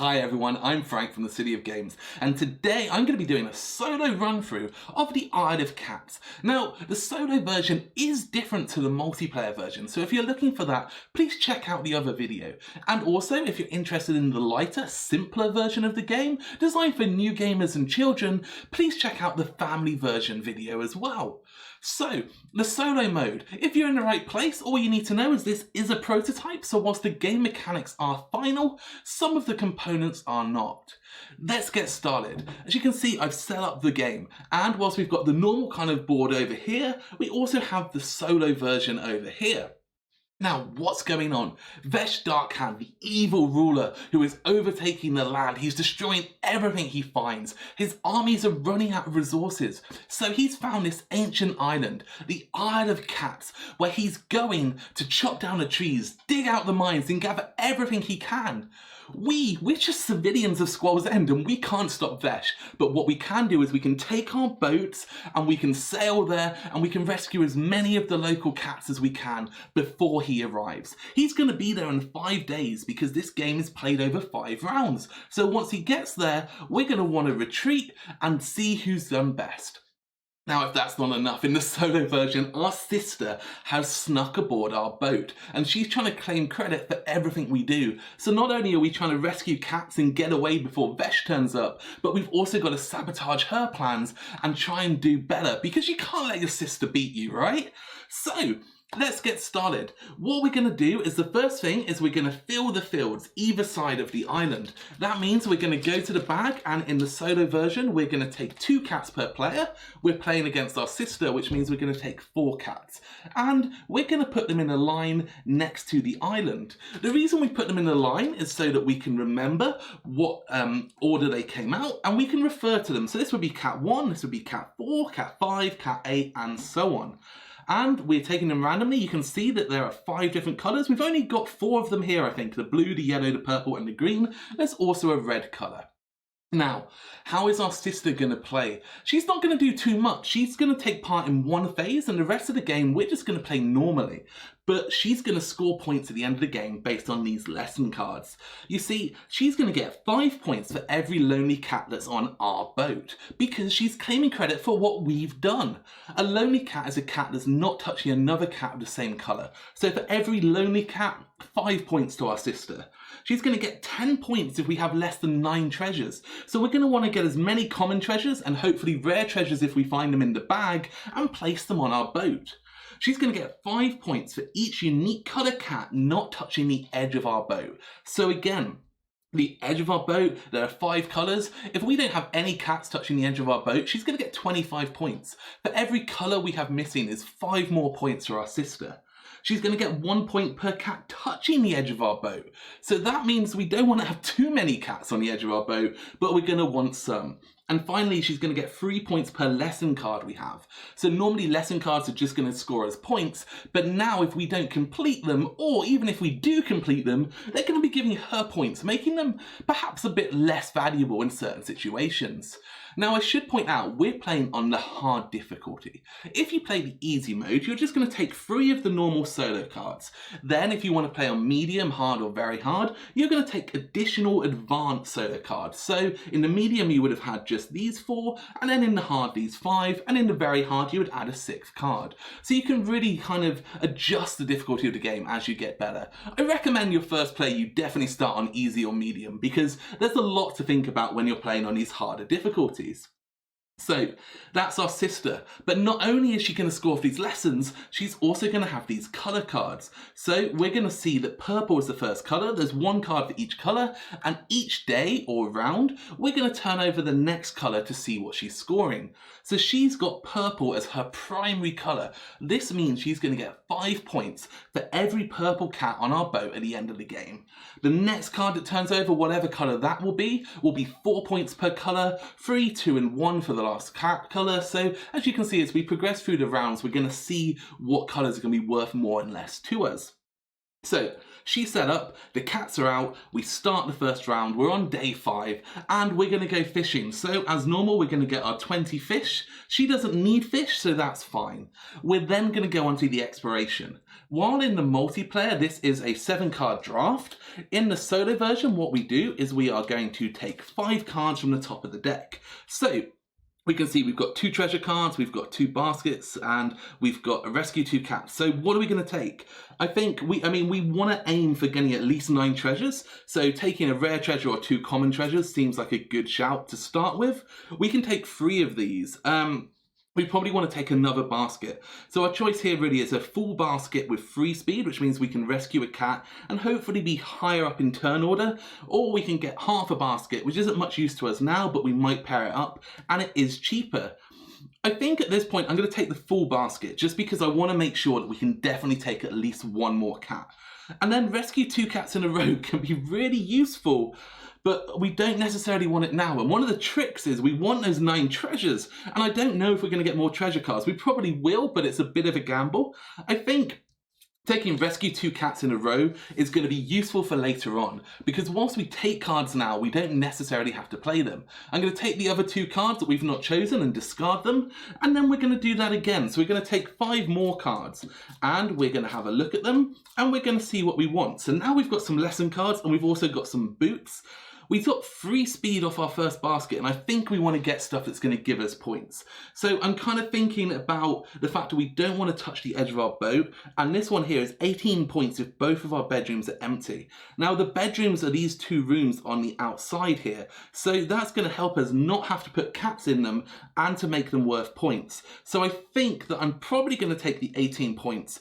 Hi everyone, I'm Frank from the City of Games, and today I'm going to be doing a solo run-through of the Isle of Cats. Now, the solo version is different to the multiplayer version, so if you're looking for that, please check out the other video. And also, if you're interested in the lighter, simpler version of the game, designed for new gamers and children, please check out the family version video as well. So, the solo mode. If you're in the right place, all you need to know is this is a prototype, so whilst the game mechanics are final, some of the components are not. Let's get started. As you can see, I've set up the game, and whilst we've got the normal kind of board over here, we also have the solo version over here. Now, what's going on? Vesh Darkhand, the evil ruler who is overtaking the land, he's destroying everything he finds. His armies are running out of resources. So he's found this ancient island, the Isle of Cats, where he's going to chop down the trees, dig out the mines and gather everything he can. We're just civilians of Squall's End and we can't stop Vesh, but what we can do is we can take our boats and we can sail there and we can rescue as many of the local cats as we can before he arrives. He's going to be there in 5 days because this game is played over 5 rounds. So once he gets there, we're going to want to retreat and see who's done best. Now, if that's not enough, in the solo version, our sister has snuck aboard our boat, and she's trying to claim credit for everything we do. So not only are we trying to rescue cats and get away before Vesh turns up, but we've also got to sabotage her plans and try and do better, because you can't let your sister beat you, right? So, let's get started. What we're going to do is the first thing is we're going to fill the fields either side of the island. That means we're going to go to the bag, and in the solo version we're going to take 2 cats per player. We're playing against our sister, which means we're going to take 4 cats. And we're going to put them in a line next to the island. The reason we put them in a line is so that we can remember what order they came out and we can refer to them. So this would be cat 1, this would be cat 4, cat 5, cat 8 and so on. And we're taking them randomly. You can see that there are 5 different colours. We've only got 4 of them here, I think. The blue, the yellow, the purple and the green. There's also a red colour. Now, how is our sister going to play? She's not going to do too much. She's going to take part in one phase, and the rest of the game we're just going to play normally. But she's going to score points at the end of the game based on these lesson cards. You see, she's going to get 5 points for every lonely cat that's on our boat, because she's claiming credit for what we've done. A lonely cat is a cat that's not touching another cat of the same colour. So for every lonely cat, 5 points to our sister. She's going to get 10 points if we have less than 9 treasures. So we're going to want to get as many common treasures and hopefully rare treasures if we find them in the bag and place them on our boat. She's going to get 5 points for each unique colour cat not touching the edge of our boat. So again, the edge of our boat, there are 5 colours. If we don't have any cats touching the edge of our boat, she's going to get 25 points. For every colour we have missing is 5 more points for our sister. She's going to get 1 point per cat touching the edge of our boat. So that means we don't want to have too many cats on the edge of our boat, but we're going to want some. And finally, she's going to get 3 points per lesson card we have. So normally lesson cards are just going to score as points, but now if we don't complete them, or even if we do complete them, they're going to be giving her points, making them perhaps a bit less valuable in certain situations. Now, I should point out, we're playing on the hard difficulty. If you play the easy mode, you're just going to take 3 of the normal solo cards. Then, if you want to play on medium, hard, or very hard, you're going to take additional advanced solo cards. So, in the medium, you would have had just these 4, and then in the hard, these 5, and in the very hard, you would add a 6th card. So you can really kind of adjust the difficulty of the game as you get better. I recommend your first play, you definitely start on easy or medium, because there's a lot to think about when you're playing on these harder difficulties. So that's our sister, but not only is she going to score for these lessons, she's also going to have these colour cards. So we're going to see that purple is the first colour, there's 1 card for each colour, and each day or round, we're going to turn over the next colour to see what she's scoring. So she's got purple as her primary colour. This means she's going to get 5 points for every purple cat on our boat at the end of the game. The next card that turns over, whatever colour that will be 4 points per colour, 3, 2 and 1 for the last cat colour. So as you can see, as we progress through the rounds, we're going to see what colours are going to be worth more and less to us. So she's set up, the cats are out, we start the first round, we're on day 5, and we're going to go fishing. So as normal, we're going to get our 20 fish. She doesn't need fish, so that's fine. We're then going to go on to the exploration. While in the multiplayer, this is a 7-card draft. In the solo version, what we do is we are going to take 5 cards from the top of the deck. So we can see we've got 2 treasure cards, we've got 2 baskets, and we've got a rescue 2 cats. So what are we going to take? I think we want to aim for getting at least 9 treasures. So taking a rare treasure or 2 common treasures seems like a good shout to start with. We can take 3 of these. We probably want to take another basket. So our choice here really is a full basket with 3 speed, which means we can rescue a cat and hopefully be higher up in turn order, or we can get half a basket, which isn't much use to us now, but we might pair it up, and it is cheaper. I think at this point I'm going to take the full basket, just because I want to make sure that we can definitely take at least 1 more cat. And then rescue 2 cats in a row can be really useful, but we don't necessarily want it now. And one of the tricks is we want those 9 treasures. And I don't know if we're going to get more treasure cards. We probably will, but it's a bit of a gamble. I think taking rescue 2 cats in a row is going to be useful for later on, because whilst we take cards now, we don't necessarily have to play them. I'm going to take the other 2 cards that we've not chosen and discard them, and then we're going to do that again. So we're going to take 5 more cards, and we're going to have a look at them, and we're going to see what we want. So now we've got some lesson cards, and we've also got some boots. We got 3 speed off our first basket, and I think we want to get stuff that's going to give us points. So I'm kind of thinking about the fact that we don't want to touch the edge of our boat, and this one here is 18 points if both of our bedrooms are empty. Now the bedrooms are these 2 rooms on the outside here, so that's going to help us not have to put cats in them and to make them worth points. So I think that I'm probably going to take the 18 points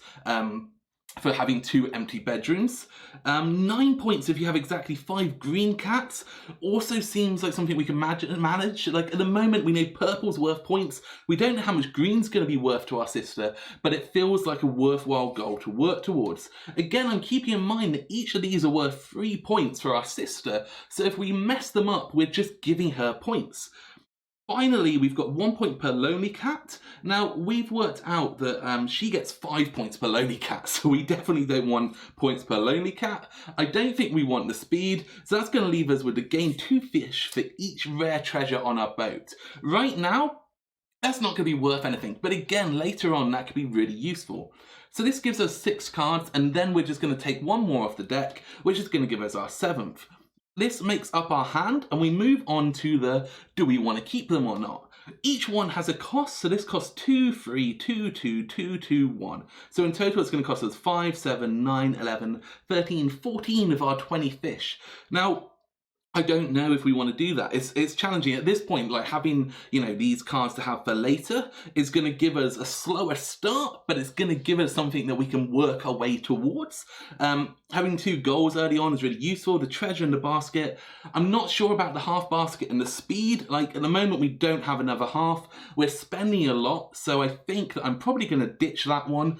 for having 2 empty bedrooms. 9 points if you have exactly 5 green cats. Also seems like something we can manage. Like at the moment we know purple's worth points. We don't know how much green's going to be worth to our sister, but it feels like a worthwhile goal to work towards. Again, I'm keeping in mind that each of these are worth 3 points for our sister, so if we mess them up, we're just giving her points. Finally, we've got 1 point per lonely cat. Now, we've worked out that she gets 5 points per lonely cat, so we definitely don't want points per lonely cat. I don't think we want the speed, so that's going to leave us with the gain 2 fish for each rare treasure on our boat. Right now, that's not going to be worth anything, but again, later on, that could be really useful. So this gives us 6 cards, and then we're just going to take 1 more off the deck, which is going to give us our 7th. This makes up our hand, and we move on to the do we want to keep them or not. Each one has a cost, so this costs 2, 3, 2, 2, 2, 2, 1. So in total it's going to cost us 5, 7, 9, 11, 13, 14 of our 20 fish. Now, I don't know if we want to do that. It's challenging at this point. Like having, these cards to have for later is going to give us a slower start, but it's going to give us something that we can work our way towards. Having 2 goals early on is really useful. The treasure in the basket. I'm not sure about the half basket and the speed. Like at the moment, we don't have another half. We're spending a lot, so I think that I'm probably going to ditch that one.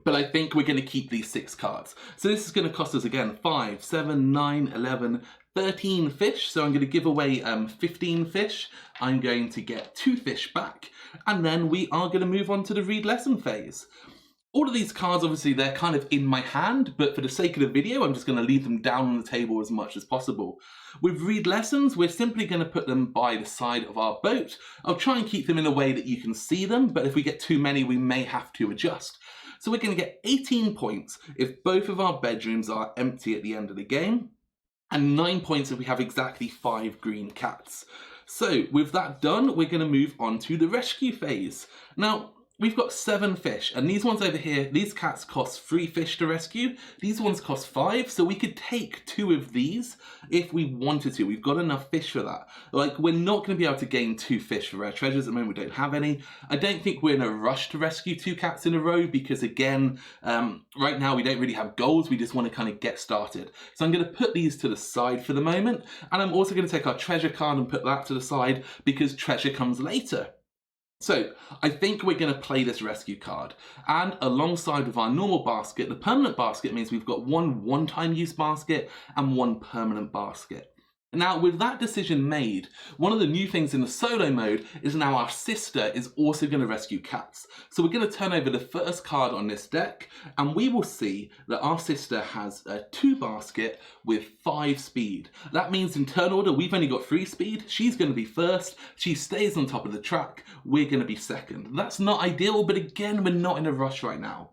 But I think we're going to keep these 6 cards. So this is going to cost us, again, 5, 7, 9, 11, 13 fish. So I'm going to give away 15 fish. I'm going to get 2 fish back. And then we are going to move on to the read lesson phase. All of these cards, obviously, they're kind of in my hand, but for the sake of the video, I'm just going to leave them down on the table as much as possible. With read lessons, we're simply going to put them by the side of our boat. I'll try and keep them in a way that you can see them, but if we get too many, we may have to adjust. So we're going to get 18 points if both of our bedrooms are empty at the end of the game, and 9 points if we have exactly 5 green cats. So with that done, we're going to move on to the rescue phase. Now, we've got 7 fish, and these ones over here, these cats cost 3 fish to rescue. These ones cost 5, so we could take 2 of these if we wanted to. We've got enough fish for that. Like, we're not going to be able to gain 2 fish for rare treasures. At the moment, we don't have any. I don't think we're in a rush to rescue 2 cats in a row because, again, right now we don't really have goals. We just want to kind of get started. So I'm going to put these to the side for the moment, and I'm also going to take our treasure card and put that to the side because treasure comes later. So I think we're going to play this rescue card, and alongside with our normal basket, the permanent basket means we've got 1 one-time use basket and 1 permanent basket. Now, with that decision made, one of the new things in the solo mode is now our sister is also going to rescue cats. So we're going to turn over the first card on this deck, and we will see that our sister has a 2 basket with 5 speed. That means in turn order, we've only got 3 speed. She's going to be first. She stays on top of the track. We're going to be second. That's not ideal, but again, we're not in a rush right now.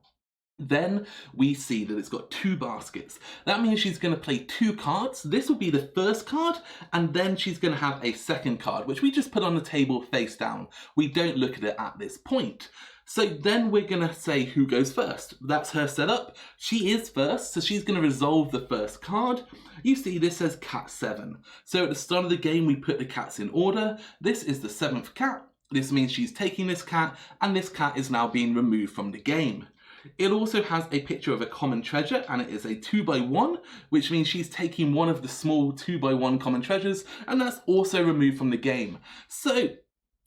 Then we see that it's got 2 baskets. That means she's going to play 2 cards. This will be the first card, and then she's going to have a second card, which we just put on the table face down. We don't look at it at this point. So then we're going to say who goes first. That's her setup. She is first, so she's going to resolve the first card. You see this says cat 7. So at the start of the game, we put the cats in order. This is the 7th cat. This means she's taking this cat, and this cat is now being removed from the game. It also has a picture of a common treasure, and it is a 2x1, which means she's taking one of the small 2x1 common treasures, and that's also removed from the game. So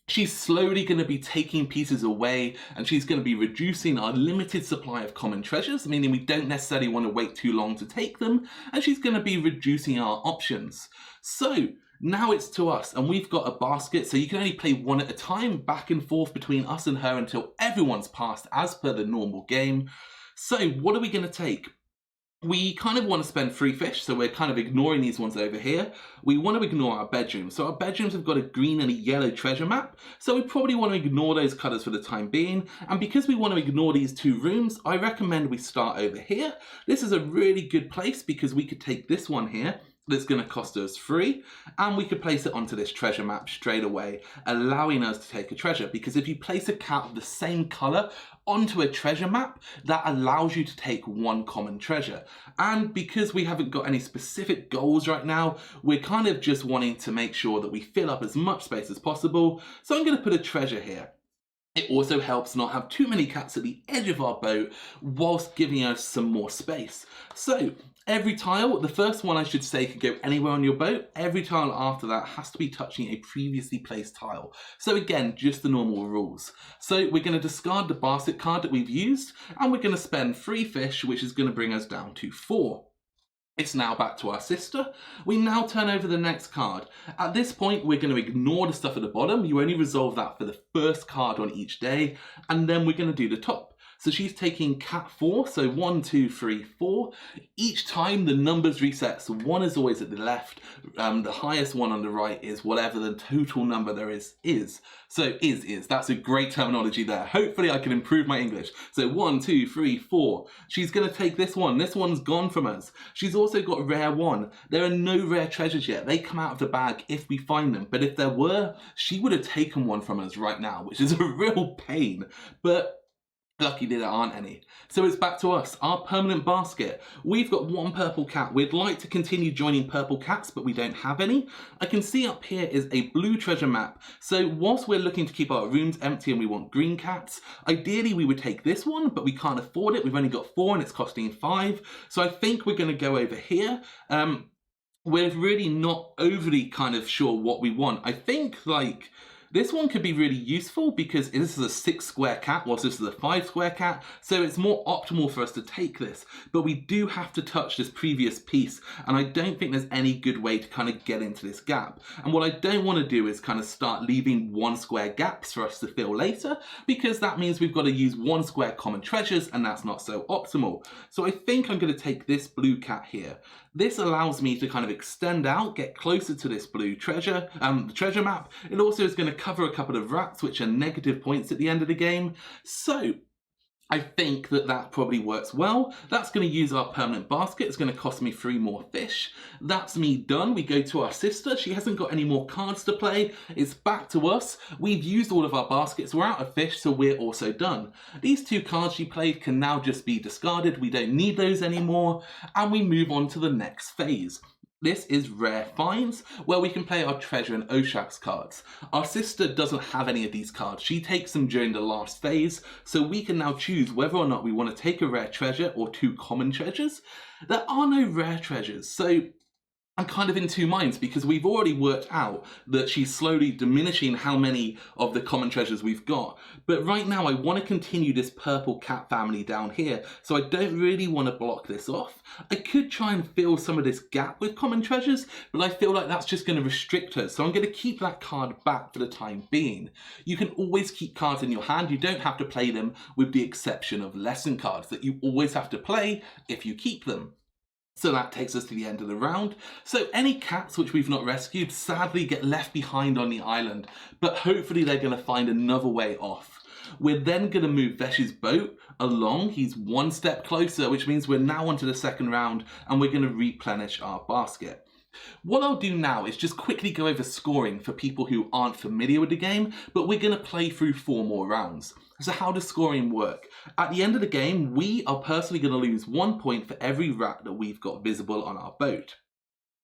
she's slowly going to be taking pieces away, and she's going to be reducing our limited supply of common treasures, meaning we don't necessarily want to wait too long to take them, and she's going to be reducing our options. So now it's to us, and we've got a basket, so you can only play one at a time, back and forth between us and her until everyone's passed as per the normal game. So what are we going to take? We kind of want to spend 3 fish, so we're kind of ignoring these ones over here. We want to ignore our bedrooms. So our bedrooms have got a green and a yellow treasure map, so we probably want to ignore those colours for the time being. And because we want to ignore these 2 rooms, I recommend we start over here. This is a really good place because we could take this one here. That's going to cost us 3, and we could place it onto this treasure map straight away, allowing us to take a treasure, because if you place a cat of the same colour onto a treasure map, that allows you to take 1 common treasure. And because we haven't got any specific goals right now, we're kind of just wanting to make sure that we fill up as much space as possible, so I'm going to put a treasure here. It also helps not have too many cats at the edge of our boat whilst giving us some more space. So every tile, the first one I should say could go anywhere on your boat. Every tile after that has to be touching a previously placed tile. So again, just the normal rules. So we're going to discard the basket card that we've used, and we're going to spend 3 fish, which is going to bring us down to 4. It's now back to our sister. We now turn over the next card. At this point, we're going to ignore the stuff at the bottom. You only resolve that for the first card on each day, and then we're going to do the top. So she's taking cat 4, so 1, 2, 3, 4. Each time the numbers reset, so 1 is always at the left, the highest one on the right is whatever the total number there is. So is, that's a great terminology there. Hopefully I can improve my English. So 1, 2, 3, 4. She's gonna take this one. This one's gone from us. She's also got rare 1. There are no rare treasures yet. They come out of the bag if we find them. But if there were, she would have taken one from us right now, which is a real pain. But luckily there aren't any. So it's back to us, our permanent basket. We've got 1 purple cat. We'd like to continue joining purple cats, but we don't have any. I can see up here is a blue treasure map. So whilst we're looking to keep our rooms empty and we want green cats, ideally we would take this one, but we can't afford it. We've only got 4 and it's costing 5. So I think we're gonna go over here. We're really not overly kind of sure what we want. I think like, this one could be really useful because this is a 6 square cat, whilst this is a 5 square cat, so it's more optimal for us to take this. But we do have to touch this previous piece, and I don't think there's any good way to kind of get into this gap. And what I don't want to do is kind of start leaving 1 square gaps for us to fill later, because that means we've got to use 1 square common treasures, and that's not so optimal. So I think I'm going to take this blue cat here. This allows me to kind of extend out, get closer to this blue treasure, the treasure map. It also is going to cover a couple of rats, which are negative points at the end of the game. So I think that probably works well. That's going to use our permanent basket. It's going to cost me 3 more fish. That's me done. We go to our sister. She hasn't got any more cards to play. It's back to us. We've used all of our baskets. We're out of fish, so we're also done. These 2 cards she played can now just be discarded. We don't need those anymore. And we move on to the next phase. This is Rare Finds, where we can play our Treasure and Oshax cards. Our sister doesn't have any of these cards. She takes them during the last phase, so we can now choose whether or not we want to take a rare treasure or 2 common treasures. There are no rare treasures, so I'm kind of in two minds because we've already worked out that she's slowly diminishing how many of the common treasures we've got. But right now I want to continue this purple cat family down here, so I don't really want to block this off. I could try and fill some of this gap with common treasures, but I feel like that's just going to restrict her, so I'm going to keep that card back for the time being. You can always keep cards in your hand, you don't have to play them, with the exception of lesson cards that you always have to play if you keep them. So that takes us to the end of the round. So any cats which we've not rescued sadly get left behind on the island, but hopefully they're going to find another way off. We're then going to move Vesh's boat along. He's one step closer, which means we're now onto the second round and we're going to replenish our basket. What I'll do now is just quickly go over scoring for people who aren't familiar with the game, but we're going to play through 4 more rounds. So how does scoring work? At the end of the game, we are personally going to lose 1 point for every rat that we've got visible on our boat.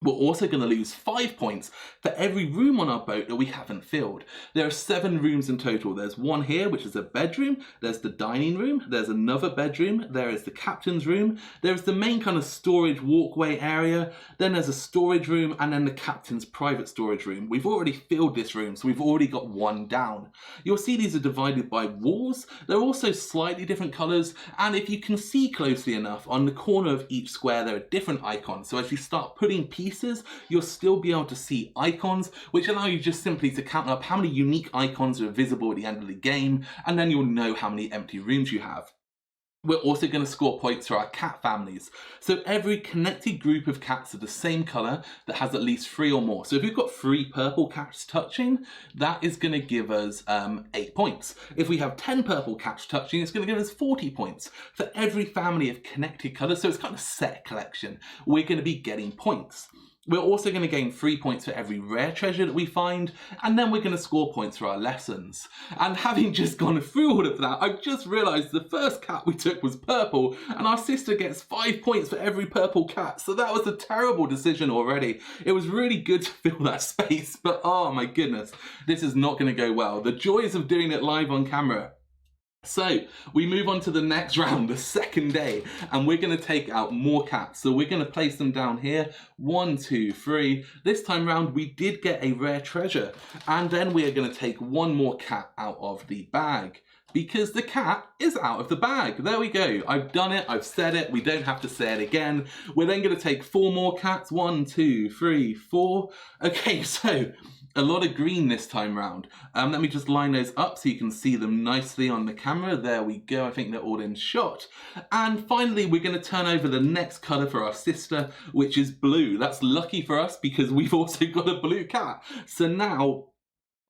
We're also going to lose 5 points for every room on our boat that we haven't filled. There are 7 rooms in total. There's one here, which is a bedroom. There's the dining room. There's another bedroom. There is the captain's room. There's the main kind of storage walkway area. Then there's a storage room and then the captain's private storage room. We've already filled this room, so we've already got 1 down. You'll see these are divided by walls. They're also slightly different colors. And if you can see closely enough, on the corner of each square, there are different icons. So as you start putting pieces, you'll still be able to see icons, which allow you just simply to count up how many unique icons are visible at the end of the game, and then you'll know how many empty rooms you have. We're also going to score points for our cat families. So every connected group of cats of the same colour that has at least 3 or more. So if we've got 3 purple cats touching, that is going to give us 8 points. If we have 10 purple cats touching, it's going to give us 40 points. For every family of connected colours, so it's kind of set collection, we're going to be getting points. We're also going to gain 3 points for every rare treasure that we find, and then we're going to score points for our lessons. And having just gone through all of that, I've just realised the first cat we took was purple, and our sister gets 5 points for every purple cat, so that was a terrible decision already. It was really good to fill that space, but oh my goodness, this is not going to go well. The joys of doing it live on camera. So we move on to the next round, the second day, and we're going to take out more cats. So we're going to place them down here. 1, 2, 3. This time round, we did get a rare treasure. And then we are going to take 1 more cat out of the bag, because the cat is out of the bag. There we go. I've done it. I've said it. We don't have to say it again. We're then going to take 4 more cats. 1, 2, 3, 4. Okay, so a lot of green this time round. Let me just line those up so you can see them nicely on the camera. There we go. I think they're all in shot. And finally, we're going to turn over the next colour for our sister, which is blue. That's lucky for us because we've also got a blue cat. So now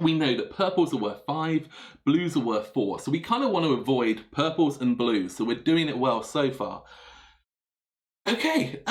we know that purples are worth 5, blues are worth 4. So we kind of want to avoid purples and blues. So we're doing it well so far. Okay,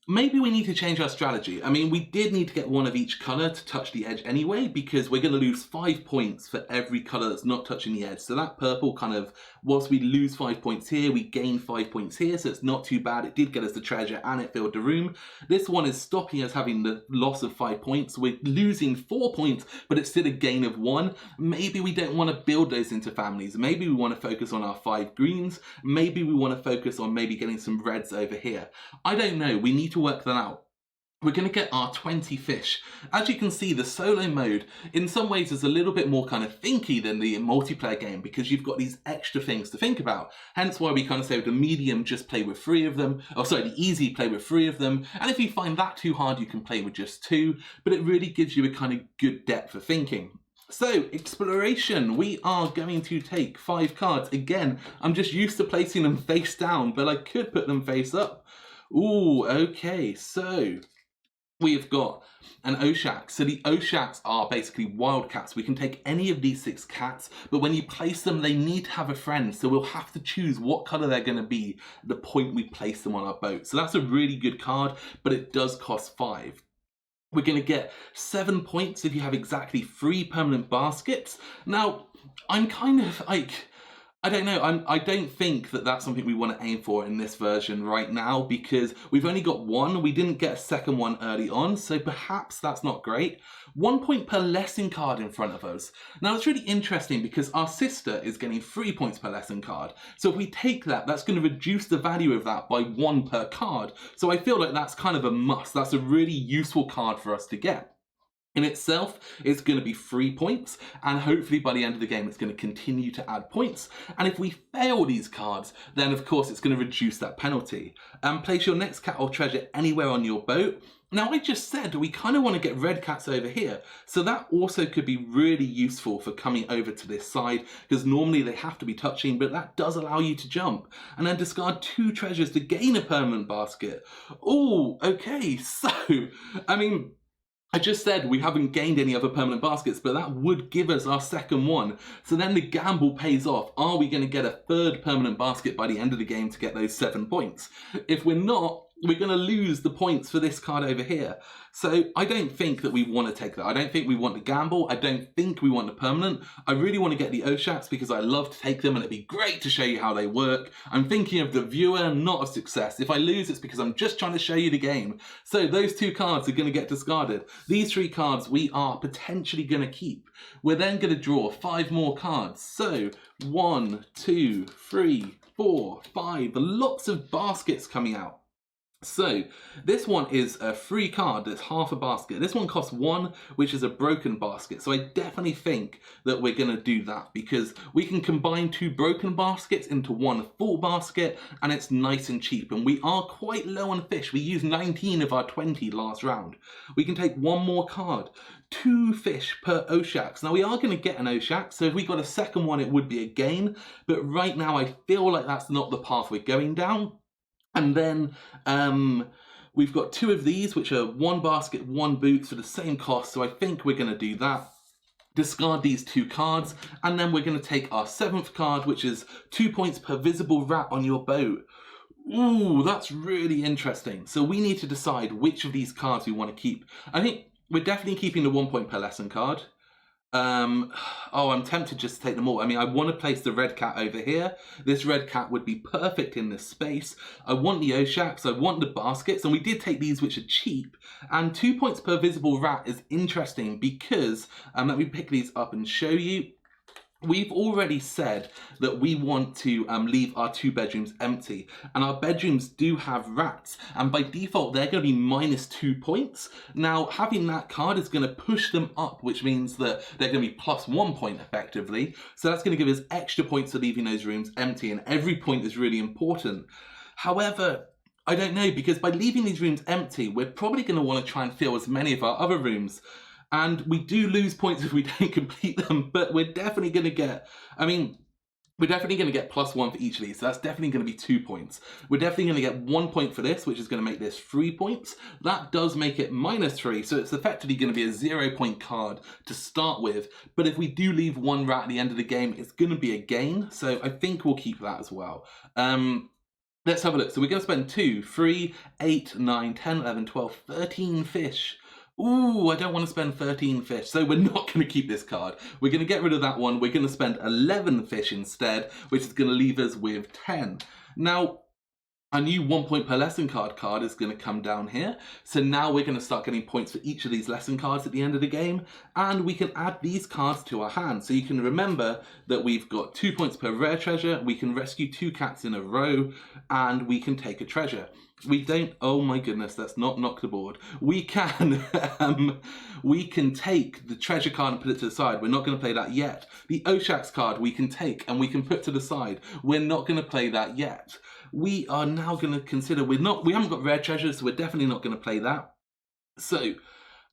maybe we need to change our strategy. I mean, we did need to get 1 of each colour to touch the edge anyway, because we're going to lose 5 points for every colour that's not touching the edge. So that purple kind of, whilst we lose 5 points here, we gain 5 points here, so it's not too bad. It did get us the treasure and it filled the room. This one is stopping us having the loss of 5 points. We're losing 4 points, but it's still a gain of 1. Maybe we don't want to build those into families. Maybe we want to focus on our 5 greens. Maybe we want to focus on maybe getting some reds over here. I don't know. We need to work that out. We're going to get our 20 fish. As you can see, the solo mode in some ways is a little bit more kind of thinky than the multiplayer game, because you've got these extra things to think about. Hence why we kind of say with the medium, just play with 3 of them. Oh, sorry, the easy, play with 3 of them. And if you find that too hard, you can play with just 2. But it really gives you a kind of good depth of thinking. So, exploration, we are going to take 5 cards. Again, I'm just used to placing them face down, but I could put them face up. Ooh, okay, so we've got an Oshak. So the Oshaks are basically wild cats. We can take any of these 6 cats, but when you place them, they need to have a friend. So we'll have to choose what colour they're going to be at the point we place them on our boat. So that's a really good card, but it does cost 5. We're going to get 7 points if you have exactly 3 permanent baskets. Now, I'm kind of like, I don't know. I don't think that that's something we want to aim for in this version right now, because we've only got one. We didn't get a second one early on, so perhaps that's not great. 1 point per lesson card in front of us. Now, it's really interesting because our sister is getting 3 points per lesson card. So if we take that, that's going to reduce the value of that by 1 per card. So I feel like that's kind of a must. That's a really useful card for us to get. In itself, it's going to be 3 points, and hopefully by the end of the game it's going to continue to add points. And if we fail these cards, then of course it's going to reduce that penalty. Place your next cat or treasure anywhere on your boat. Now, I just said we kind of want to get red cats over here, so that also could be really useful for coming over to this side, because normally they have to be touching, but that does allow you to jump. And then discard 2 treasures to gain a permanent basket. Oh, okay, so, I mean, I just said we haven't gained any other permanent baskets, but that would give us our second one. So then the gamble pays off. Are we going to get a third permanent basket by the end of the game to get those 7 points? If we're not, we're going to lose the points for this card over here. So I don't think that we want to take that. I don't think we want to gamble. I don't think we want the permanent. I really want to get the Oshaks because I love to take them and it'd be great to show you how they work. I'm thinking of the viewer, not of success. If I lose, it's because I'm just trying to show you the game. So those 2 cards are going to get discarded. These 3 cards we are potentially going to keep. We're then going to draw 5 more cards. So 1, 2, 3, 4, 5. Lots of baskets coming out. So this one is a free card that's half a basket. This one costs 1, which is a broken basket. So I definitely think that we're going to do that because we can combine 2 broken baskets into 1 full basket and it's nice and cheap. And we are quite low on fish. We used 19 of our 20 last round. We can take 1 more card. 2 fish per Oshaks. Now we are going to get an Oshak, so if we got a second one it would be a gain. But right now I feel like that's not the path we're going down. And then we've got 2 of these, which are 1 basket, 1 boot for the same cost. So I think we're going to do that. Discard these 2 cards. And then we're going to take our 7th card, which is 2 points per visible rat on your boat. Ooh, that's really interesting. So we need to decide which of these cards we want to keep. I think we're definitely keeping the 1 point per lesson card. I'm tempted just to take them all. I mean, I want to place the red cat over here. This red cat would be perfect in this space. I want the Oshaks, I want the baskets, and we did take these which are cheap. And 2 points per visible rat is interesting because, let me pick these up and show you. We've already said that we want to leave our 2 bedrooms empty, and our bedrooms do have rats, and by default they're going to be minus 2 points. Now having that card is going to push them up, which means that they're going to be plus 1 point effectively, so that's going to give us extra points for leaving those rooms empty, and every point is really important. However, I don't know, because by leaving these rooms empty we're probably going to want to try and fill as many of our other rooms. And we do lose points if we don't complete them, but we're definitely going to get, we're definitely going to get plus 1 for each of these. So that's definitely going to be 2 points. We're definitely going to get 1 point for this, which is going to make this 3 points. That does make it minus 3. So it's effectively going to be a 0 point card to start with. But if we do leave 1 rat at the end of the game, it's going to be a gain. So I think we'll keep that as well. Let's have a look. So we're going to spend 2, 3, 8, 9, 10, 11, 12, 13 fish. Ooh, I don't want to spend 13 fish, so we're not going to keep this card. We're going to get rid of that one. We're going to spend 11 fish instead, which is going to leave us with 10. Now, a new 1 point per lesson card is going to come down here. So now we're going to start getting points for each of these lesson cards at the end of the game. And we can add these cards to our hand. So you can remember that we've got 2 points per rare treasure. We can rescue 2 cats in a row. And we can take a treasure. We don't, oh my goodness, let's not knock the board. We can take the treasure card and put it to the side. We're not going to play that yet. The Oshaks card we can take and we can put to the side. We're not going to play that yet. We are now going to consider, we haven't got rare treasures, so we're definitely not going to play that. So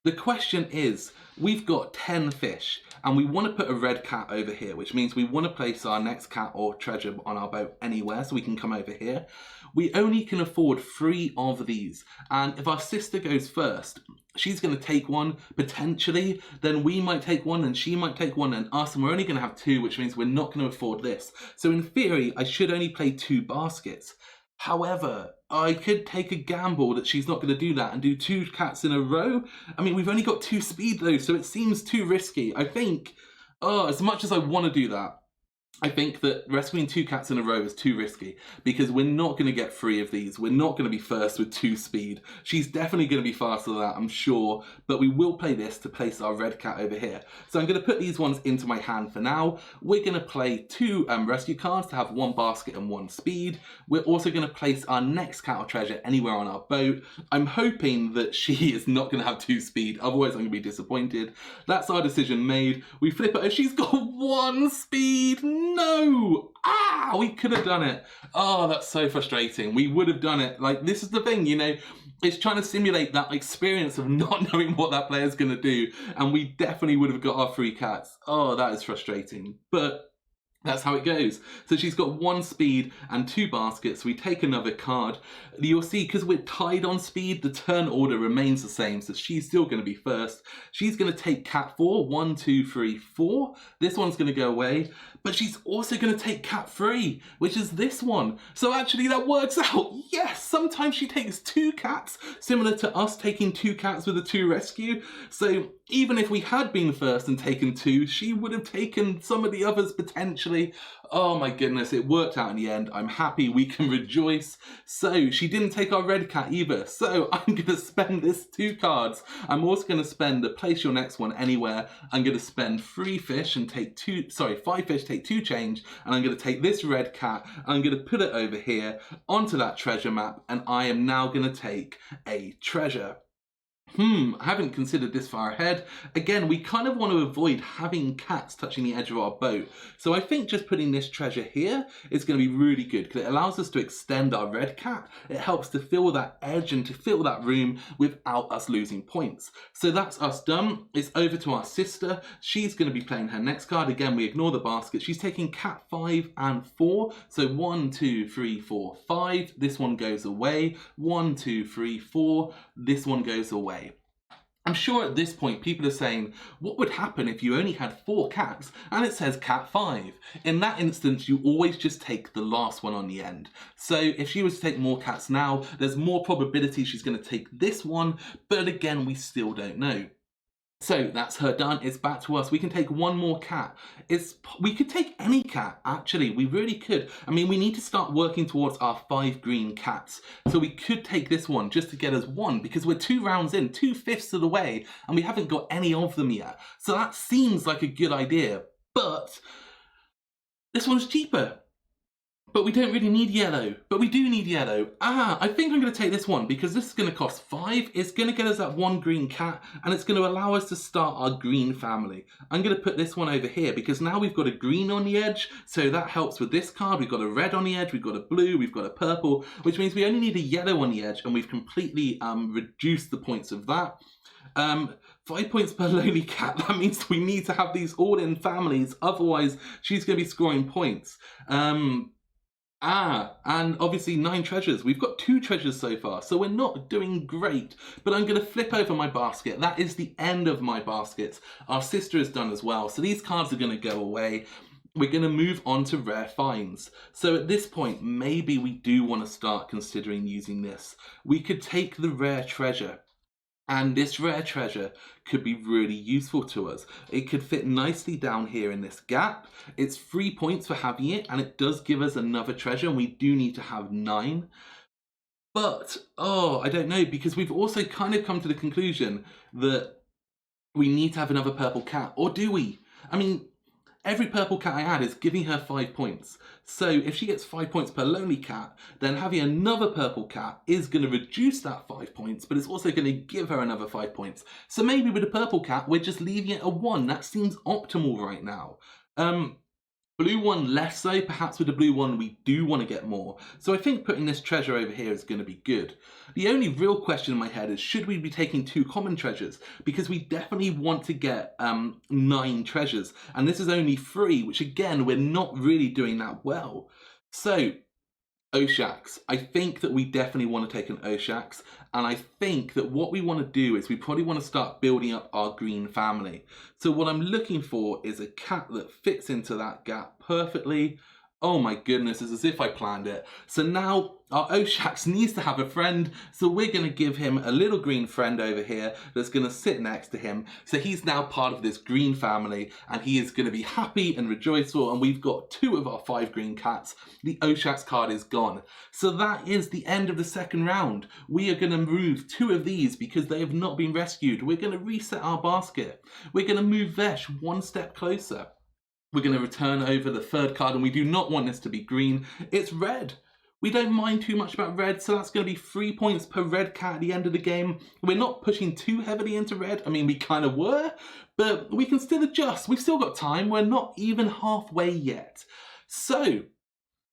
the question is, we've got 10 fish and we want to put a red cat over here, which means we want to place our next cat or treasure on our boat anywhere, so we can come over here. We only can afford 3 of these, and if our sister goes first, she's going to take one, potentially, then we might take one, and she might take one, and us, and we're only going to have 2, which means we're not going to afford this. So in theory, I should only play 2 baskets. However, I could take a gamble that she's not going to do that and do 2 cats in a row. I mean, we've only got 2 speed though, so it seems too risky. I think, as much as I want to do that, I think that rescuing 2 cats in a row is too risky because we're not going to get 3 of these. We're not going to be first with 2 speed. She's definitely going to be faster than that, I'm sure, but we will play this to place our red cat over here. So I'm going to put these ones into my hand for now. We're going to play 2 rescue cards to have 1 basket and 1 speed. We're also going to place our next cat or treasure anywhere on our boat. I'm hoping that she is not going to have 2 speed, otherwise I'm going to be disappointed. That's our decision made. We flip it over. She's got 1 speed. No! Ah, we could have done it. Oh, that's so frustrating. We would have done it. Like, this is the thing, you know, it's trying to simulate that experience of not knowing what that player's going to do. And we definitely would have got our 3 cats. Oh, that is frustrating. But that's how it goes. So she's got 1 speed and 2 baskets. We take another card. You'll see, because we're tied on speed, the turn order remains the same. So she's still going to be first. She's going to take cat 4. 1, 2, 3, 4. This one's going to go away. But she's also going to take cat 3, which is this one. So actually that works out. Yes, sometimes she takes 2 cats, similar to us taking 2 cats with a 2 rescue. So even if we had been first and taken 2, she would have taken some of the others potentially. Oh my goodness, it worked out in the end. I'm happy, we can rejoice. So she didn't take our red cat either. So I'm going to spend this 2 cards. I'm also going to spend the place your next one anywhere. I'm going to spend 3 fish and take 5 fish, take 2 change. And I'm going to take this red cat. I'm going to put it over here onto that treasure map. And I am now going to take a treasure. I haven't considered this far ahead. Again, we kind of want to avoid having cats touching the edge of our boat. So I think just putting this treasure here is going to be really good because it allows us to extend our red cat. It helps to fill that edge and to fill that room without us losing points. So that's us done. It's over to our sister. She's going to be playing her next card. Again, we ignore the basket. She's taking cat 5 and 4. So 1, 2, 3, 4, 5. This one goes away. 1, 2, 3, 4. This one goes away. I'm sure at this point people are saying, what would happen if you only had 4 cats and it says cat 5? In that instance, you always just take the last one on the end. So if she was to take more cats now, there's more probability she's going to take this one, but again, we still don't know. So that's her done. It's back to us. We can take 1 more cat. We could take any cat, actually. We really could. I mean, we need to start working towards our 5 green cats. So we could take this one just to get us 1 because we're 2 rounds in, 2/5 of the way, and we haven't got any of them yet. So that seems like a good idea. But this one's cheaper. But we don't really need yellow. But we do need yellow. I think I'm going to take this one because this is going to cost 5. It's going to get us that 1 green cat and it's going to allow us to start our green family. I'm going to put this one over here because now we've got a green on the edge. So that helps with this card. We've got a red on the edge. We've got a blue. We've got a purple, which means we only need a yellow on the edge and we've completely reduced the points of that. 5 points per lonely cat. That means we need to have these all in families. Otherwise, she's going to be scoring points. And obviously 9 treasures. We've got 2 treasures so far, so we're not doing great. But I'm going to flip over my basket. That is the end of my baskets. Our sister is done as well, so these cards are going to go away. We're going to move on to rare finds. So at this point, maybe we do want to start considering using this. We could take the rare treasure. And this rare treasure could be really useful to us. It could fit nicely down here in this gap. It's 3 points for having it, and it does give us another treasure, and we do need to have 9. But, I don't know, because we've also kind of come to the conclusion that we need to have another purple cat. Or do we? I mean, every purple cat I add is giving her 5 points. So if she gets 5 points per lonely cat, then having another purple cat is going to reduce that 5 points, but it's also going to give her another 5 points. So maybe with a purple cat, we're just leaving it at 1. That seems optimal right now. Blue one less so. Perhaps with the blue one we do want to get more. So I think putting this treasure over here is going to be good. The only real question in my head is, should we be taking 2 common treasures? Because we definitely want to get 9 treasures. And this is only 3, which again, we're not really doing that well. So Oshaks. I think that we definitely want to take an Oshaks, and I think that what we want to do is we probably want to start building up our green family. So what I'm looking for is a cat that fits into that gap perfectly. Oh my goodness, it's as if I planned it. So now our Oshax needs to have a friend, so we're going to give him a little green friend over here that's going to sit next to him. So he's now part of this green family, and he is going to be happy and rejoiceful, and we've got 2 of our 5 green cats. The Oshax card is gone. So that is the end of the second round. We are going to move 2 of these because they have not been rescued. We're going to reset our basket. We're going to move Vesh 1 step closer. We're going to return over the 3rd card, and we do not want this to be green. It's red. We don't mind too much about red, so that's going to be 3 points per red cat at the end of the game. We're not pushing too heavily into red. I mean, we kind of were, but we can still adjust. We've still got time. We're not even halfway yet. So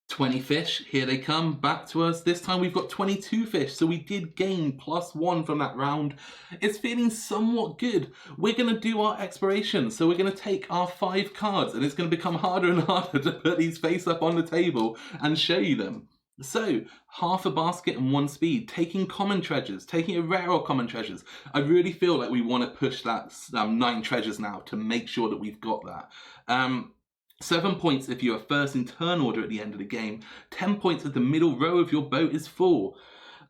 20 fish, here they come back to us. This time we've got 22 fish, so we did gain +1 from that round. It's feeling somewhat good. We're going to do our exploration, so we're going to take our 5 cards, and it's going to become harder and harder to put these face up on the table and show you them. So, half a basket and 1 speed, taking common treasures, taking a rare or common treasures. I really feel like we want to push that 9 treasures now to make sure that we've got that. 7 points if you are first in turn order at the end of the game. 10 points if the middle row of your boat is full.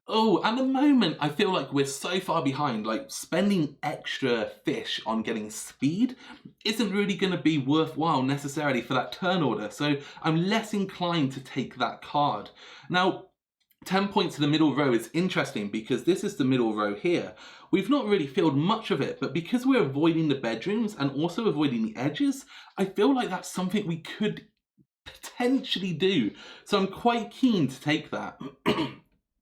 Oh, at the moment, I feel like we're so far behind, like spending extra fish on getting speed isn't really going to be worthwhile necessarily for that turn order. So I'm less inclined to take that card. Now, 10 points to the middle row is interesting because this is the middle row here. We've not really filled much of it, but because we're avoiding the bedrooms and also avoiding the edges, I feel like that's something we could potentially do. So I'm quite keen to take that.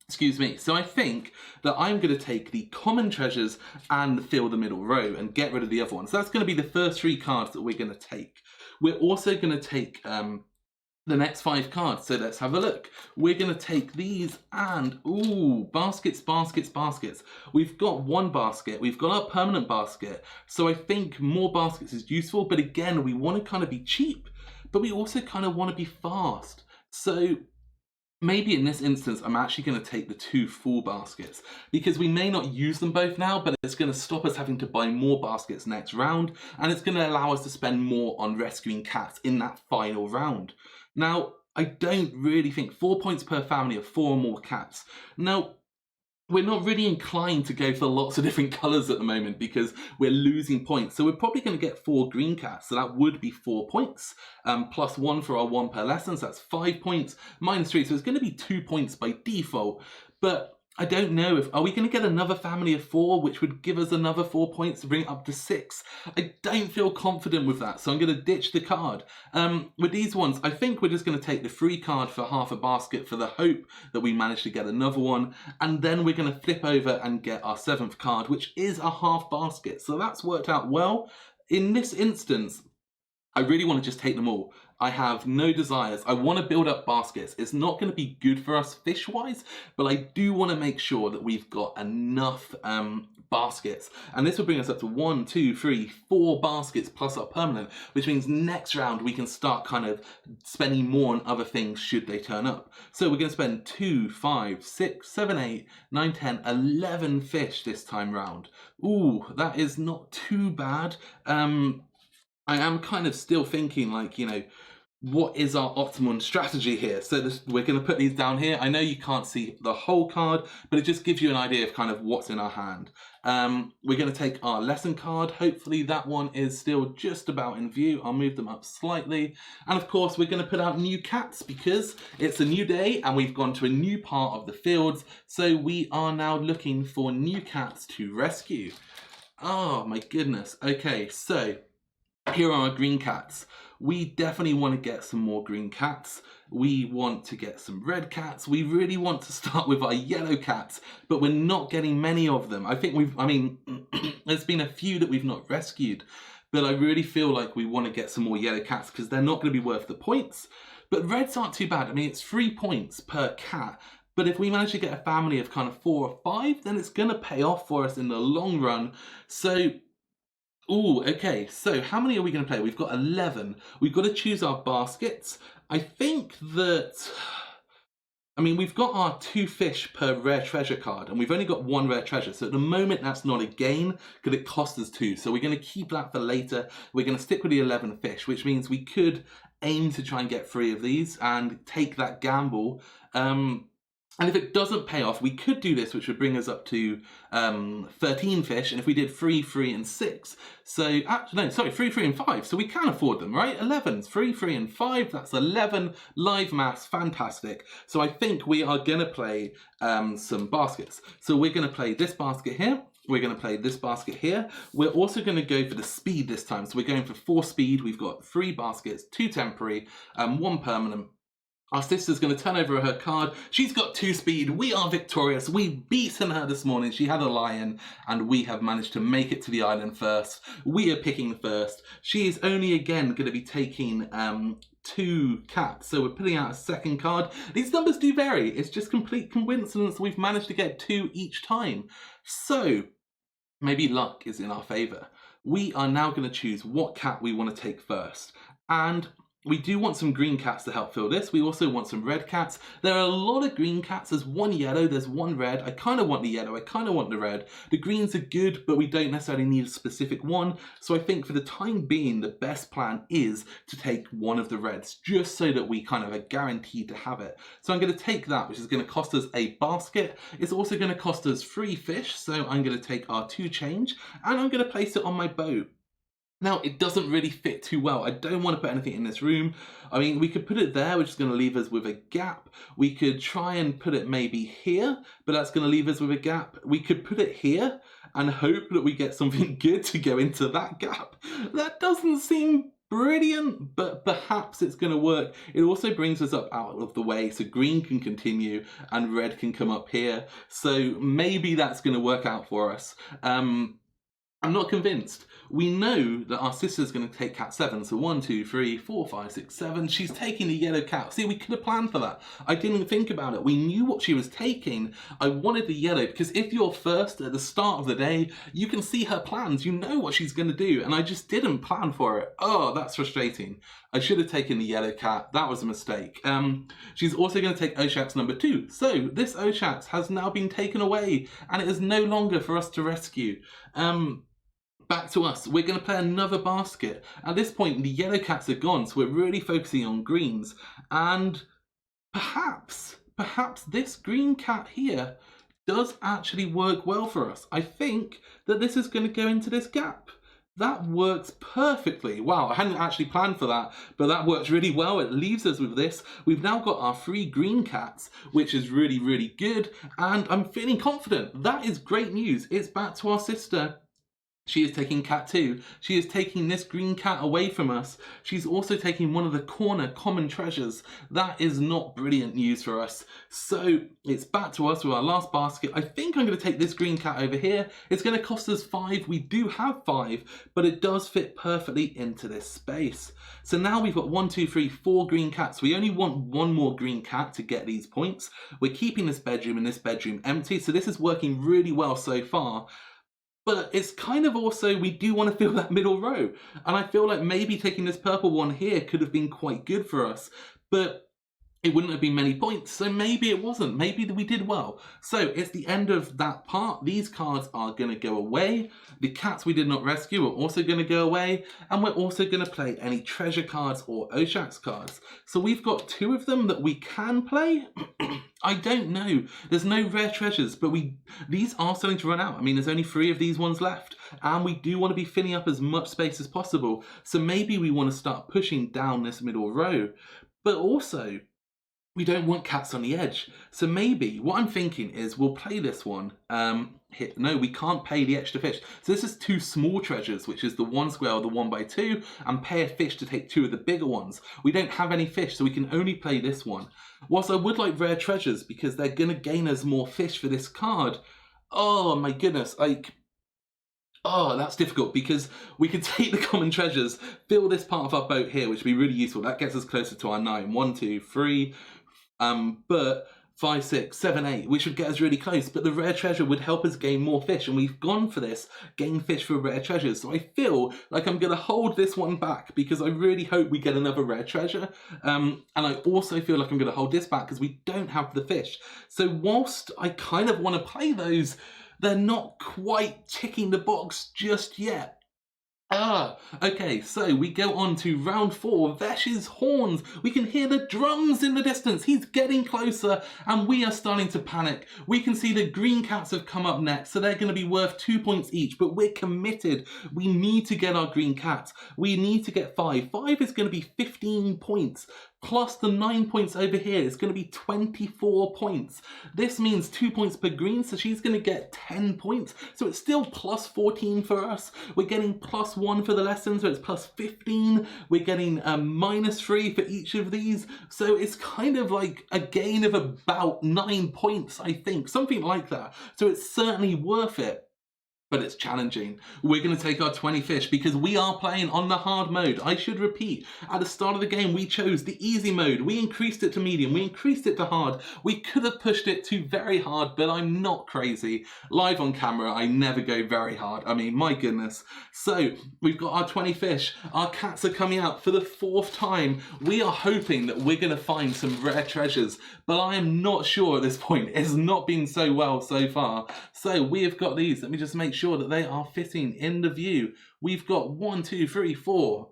Excuse me. So I think that I'm going to take the common treasures and fill the middle row and get rid of the other ones. So that's going to be the first 3 cards that we're going to take. We're also going to take the next 5 cards. So let's have a look. We're going to take these and, ooh, baskets, baskets, baskets. We've got 1 basket. We've got our permanent basket. So I think more baskets is useful. But again, we want to kind of be cheap, but we also kind of want to be fast. So maybe in this instance, I'm actually going to take the 2 full baskets because we may not use them both now, but it's going to stop us having to buy more baskets next round, and it's going to allow us to spend more on rescuing cats in that final round. Now, I don't really think 4 points per family of 4 or more cats. Now, we're not really inclined to go for lots of different colours at the moment because we're losing points. So we're probably going to get 4 green cats. So that would be 4 points, plus 1 for our 1 per lesson. So that's 5 points, minus 3. So it's going to be 2 points by default. But I don't know if, are we going to get another family of 4, which would give us another 4 points to bring it up to 6? I don't feel confident with that, so I'm going to ditch the card. With these ones, I think we're just going to take the free card for half a basket for the hope that we manage to get another one, and then we're going to flip over and get our 7th card, which is a half basket. So that's worked out well. In this instance, I really want to just take them all. I have no desires. I want to build up baskets. It's not going to be good for us fish-wise, but I do want to make sure that we've got enough baskets. And this will bring us up to 1, 2, 3, 4 baskets plus our permanent, which means next round we can start kind of spending more on other things should they turn up. So we're going to spend 2, 5, 6, 7, 8, 9, 10, 11 fish this time round. Ooh, that is not too bad. I am kind of still thinking, like, you know, what is our optimum strategy here? So we're going to put these down here. I know you can't see the whole card, but it just gives you an idea of kind of what's in our hand. We're going to take our lesson card. Hopefully that one is still just about in view. I'll move them up slightly. And of course, we're going to put out new cats because it's a new day and we've gone to a new part of the fields. So we are now looking for new cats to rescue. Oh my goodness. Okay, so here are our green cats. We definitely want to get some more green cats. We want to get some red cats. We really want to start with our yellow cats, but we're not getting many of them. I think there's been a few that we've not rescued, but I really feel like we want to get some more yellow cats because they're not going to be worth the points. But reds aren't too bad. I mean, it's 3 points per cat. But if we manage to get a family of kind of 4 or 5, then it's going to pay off for us in the long run. So, ooh, okay, so how many are we going to play? We've got 11. We've got to choose our baskets. I think that, I mean, we've got our 2 fish per rare treasure card, and we've only got 1 rare treasure. So at the moment, that's not a gain, because it costs us 2. So we're going to keep that for later. We're going to stick with the 11 fish, which means we could aim to try and get 3 of these and take that gamble. And if it doesn't pay off, we could do this, which would bring us up to 13 fish. And if we did 3, 3, and 6, so, no, sorry, 3, 3, and 5. So we can afford them, right? 11, 3, 3, and 5. That's 11 live mass. Fantastic. So I think we are going to play some baskets. So we're going to play this basket here. We're going to play this basket here. We're also going to go for the speed this time. So we're going for 4 speed. We've got 3 baskets, 2 temporary, 1 permanent. Our sister's going to turn over her card. She's got 2 speed. We are victorious. We've beaten her this morning. She had a lion, and we have managed to make it to the island first. We are picking first. She is only again going to be taking 2 cats. So we're putting out a second card. These numbers do vary. It's just complete coincidence we've managed to get 2 each time. So maybe luck is in our favour. We are now going to choose what cat we want to take first. And we do want some green cats to help fill this. We also want some red cats. There are a lot of green cats. There's 1 yellow, there's 1 red. I kind of want the yellow, I kind of want the red. The greens are good, but we don't necessarily need a specific one. So I think for the time being, the best plan is to take 1 of the reds, just so that we kind of are guaranteed to have it. So I'm going to take that, which is going to cost us a basket. It's also going to cost us 3 fish. So I'm going to take our 2 change, and I'm going to place it on my boat. Now, it doesn't really fit too well. I don't want to put anything in this room. I mean, we could put it there, which is going to leave us with a gap. We could try and put it maybe here, but that's going to leave us with a gap. We could put it here and hope that we get something good to go into that gap. That doesn't seem brilliant, but perhaps it's going to work. It also brings us up out of the way, so green can continue and red can come up here. So maybe that's going to work out for us. I'm not convinced. We know that our sister's going to take cat 7. So 1, 2, 3, 4, 5, 6, 7. She's taking the yellow cat. See, we could have planned for that. I didn't think about it. We knew what she was taking. I wanted the yellow because if you're first at the start of the day, you can see her plans. You know what she's going to do. And I just didn't plan for it. Oh, that's frustrating. I should have taken the yellow cat. That was a mistake. She's also going to take Oshax number 2. So this Oshax has now been taken away and it is no longer for us to rescue. Back to us. We're going to play another basket. At this point, the yellow cats are gone, so we're really focusing on greens. And perhaps this green cat here does actually work well for us. I think that this is going to go into this gap. That works perfectly. Wow, I hadn't actually planned for that, but that works really well. It leaves us with this. We've now got our 3 green cats, which is really, really good. And I'm feeling confident. That is great news. It's back to our sister. She is taking cat 2. She is taking this green cat away from us. She's also taking one of the corner common treasures. That is not brilliant news for us. So it's back to us with our last basket. I think I'm going to take this green cat over here. It's going to cost us 5. We do have 5, but it does fit perfectly into this space. So now we've got 1, 2, 3, 4 green cats. We only want 1 more green cat to get these points. We're keeping this bedroom and this bedroom empty. So this is working really well so far. But it's kind of also, we do want to fill that middle row. And I feel like maybe taking this purple one here could have been quite good for us. But it wouldn't have been many points, so maybe it wasn't. Maybe we did well. So it's the end of that part. These cards are going to go away. The cats we did not rescue are also going to go away. And we're also going to play any treasure cards or Oshax cards. So we've got 2 of them that we can play. I don't know. There's no rare treasures, but these are starting to run out. I mean, there's only 3 of these ones left. And we do want to be filling up as much space as possible. So maybe we want to start pushing down this middle row. But also, we don't want cats on the edge. So maybe what I'm thinking is we'll play this one. No, we can't pay the extra fish. So this is 2 small treasures, which is the 1 square or the 1x2, and pay a fish to take 2 of the bigger ones. We don't have any fish, so we can only play this one. Whilst I would like rare treasures because they're going to gain us more fish for this card. Oh my goodness, oh, that's difficult because we could take the common treasures, fill this part of our boat here, which would be really useful. That gets us closer to our 9. 1, 2, 3. But 5, 6, 7, 8, which would get us really close. But the rare treasure would help us gain more fish. And we've gone for this, gain fish for rare treasures. So I feel like I'm going to hold this one back because I really hope we get another rare treasure. And I also feel like I'm going to hold this back because we don't have the fish. So whilst I kind of want to play those, they're not quite ticking the box just yet. Okay, so we go on to round 4, Vesh's horns. We can hear the drums in the distance. He's getting closer and we are starting to panic. We can see the green cats have come up next, so they're going to be worth 2 points each, but we're committed. We need to get our green cats. We need to get 5. 5 is going to be 15 points. Plus the 9 points over here is going to be 24 points. This means 2 points per green, so she's going to get 10 points. So it's still plus 14 for us. We're getting plus 1 for the lessons, so it's plus 15. We're getting minus 3 for each of these. So it's kind of like a gain of about 9 points, I think. Something like that. So it's certainly worth it. But it's challenging. We're going to take our 20 fish because we are playing on the hard mode. I should repeat, at the start of the game, we chose the easy mode. We increased it to medium. We increased it to hard. We could have pushed it to very hard, but I'm not crazy. Live on camera, I never go very hard. I mean, my goodness. So we've got our 20 fish. Our cats are coming out for the 4th time. We are hoping that we're going to find some rare treasures, but I am not sure at this point. It's not been so well so far. So we have got these. Let me just make sure that they are fitting in the view. We've got 1, 2, 3, 4.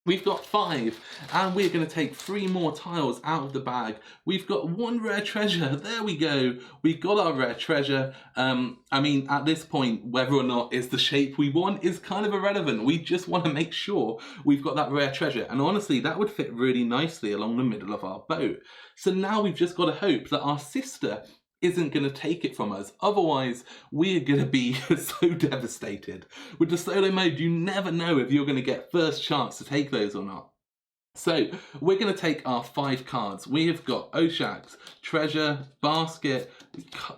We've got 5, and we're going to take 3 more tiles out of the bag. We've got 1 rare treasure. There we go. We've got our rare treasure. I mean, at this point, whether or not it's the shape we want is kind of irrelevant. We just want to make sure we've got that rare treasure. And honestly, that would fit really nicely along the middle of our boat. So now we've just got to hope that our sister isn't going to take it from us. Otherwise, we're going to be so devastated. With the solo mode, you never know if you're going to get first chance to take those or not. So we're going to take our 5 cards. We have got Oshaks, Treasure, Basket.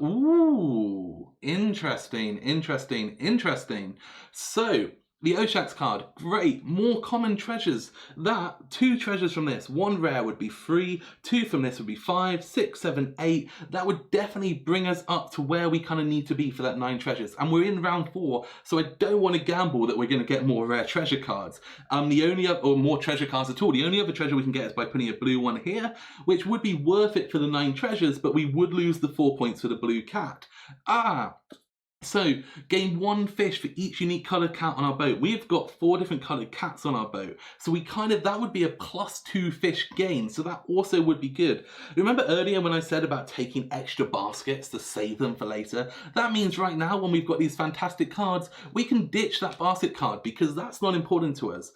Ooh, interesting, interesting, interesting. So the Oshaks card, great, more common treasures. That, 2 treasures from this, 1 rare would be 3, 2 from this would be 5, 6, 7, 8. That would definitely bring us up to where we kind of need to be for that 9 treasures. And we're in round 4, so I don't want to gamble that we're going to get more rare treasure cards. The only other, or more treasure cards at all, the only other treasure we can get is by putting a blue one here, which would be worth it for the 9 treasures, but we would lose the 4 points for the blue cat. So, gain 1 fish for each unique coloured cat on our boat. We've got 4 different coloured cats on our boat. So we that would be a plus 2 fish gain. So that also would be good. Remember earlier when I said about taking extra baskets to save them for later? That means right now when we've got these fantastic cards, we can ditch that basket card because that's not important to us.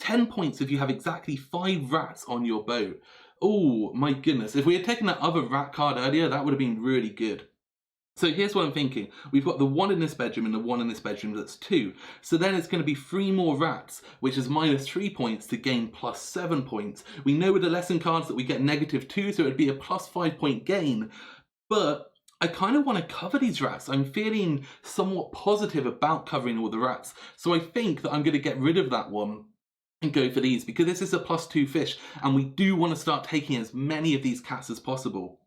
10 points if you have exactly 5 rats on your boat. Oh my goodness. If we had taken that other rat card earlier, that would have been really good. So here's what I'm thinking. We've got the 1 in this bedroom and the 1 in this bedroom, that's 2. So then it's going to be 3 more rats, which is minus 3 points to gain plus 7 points. We know with the lesson cards that we get -2, so it'd be a plus 5 point gain. But I kind of want to cover these rats. I'm feeling somewhat positive about covering all the rats. So I think that I'm going to get rid of that one and go for these because this is a plus 2 fish and we do want to start taking as many of these cats as possible.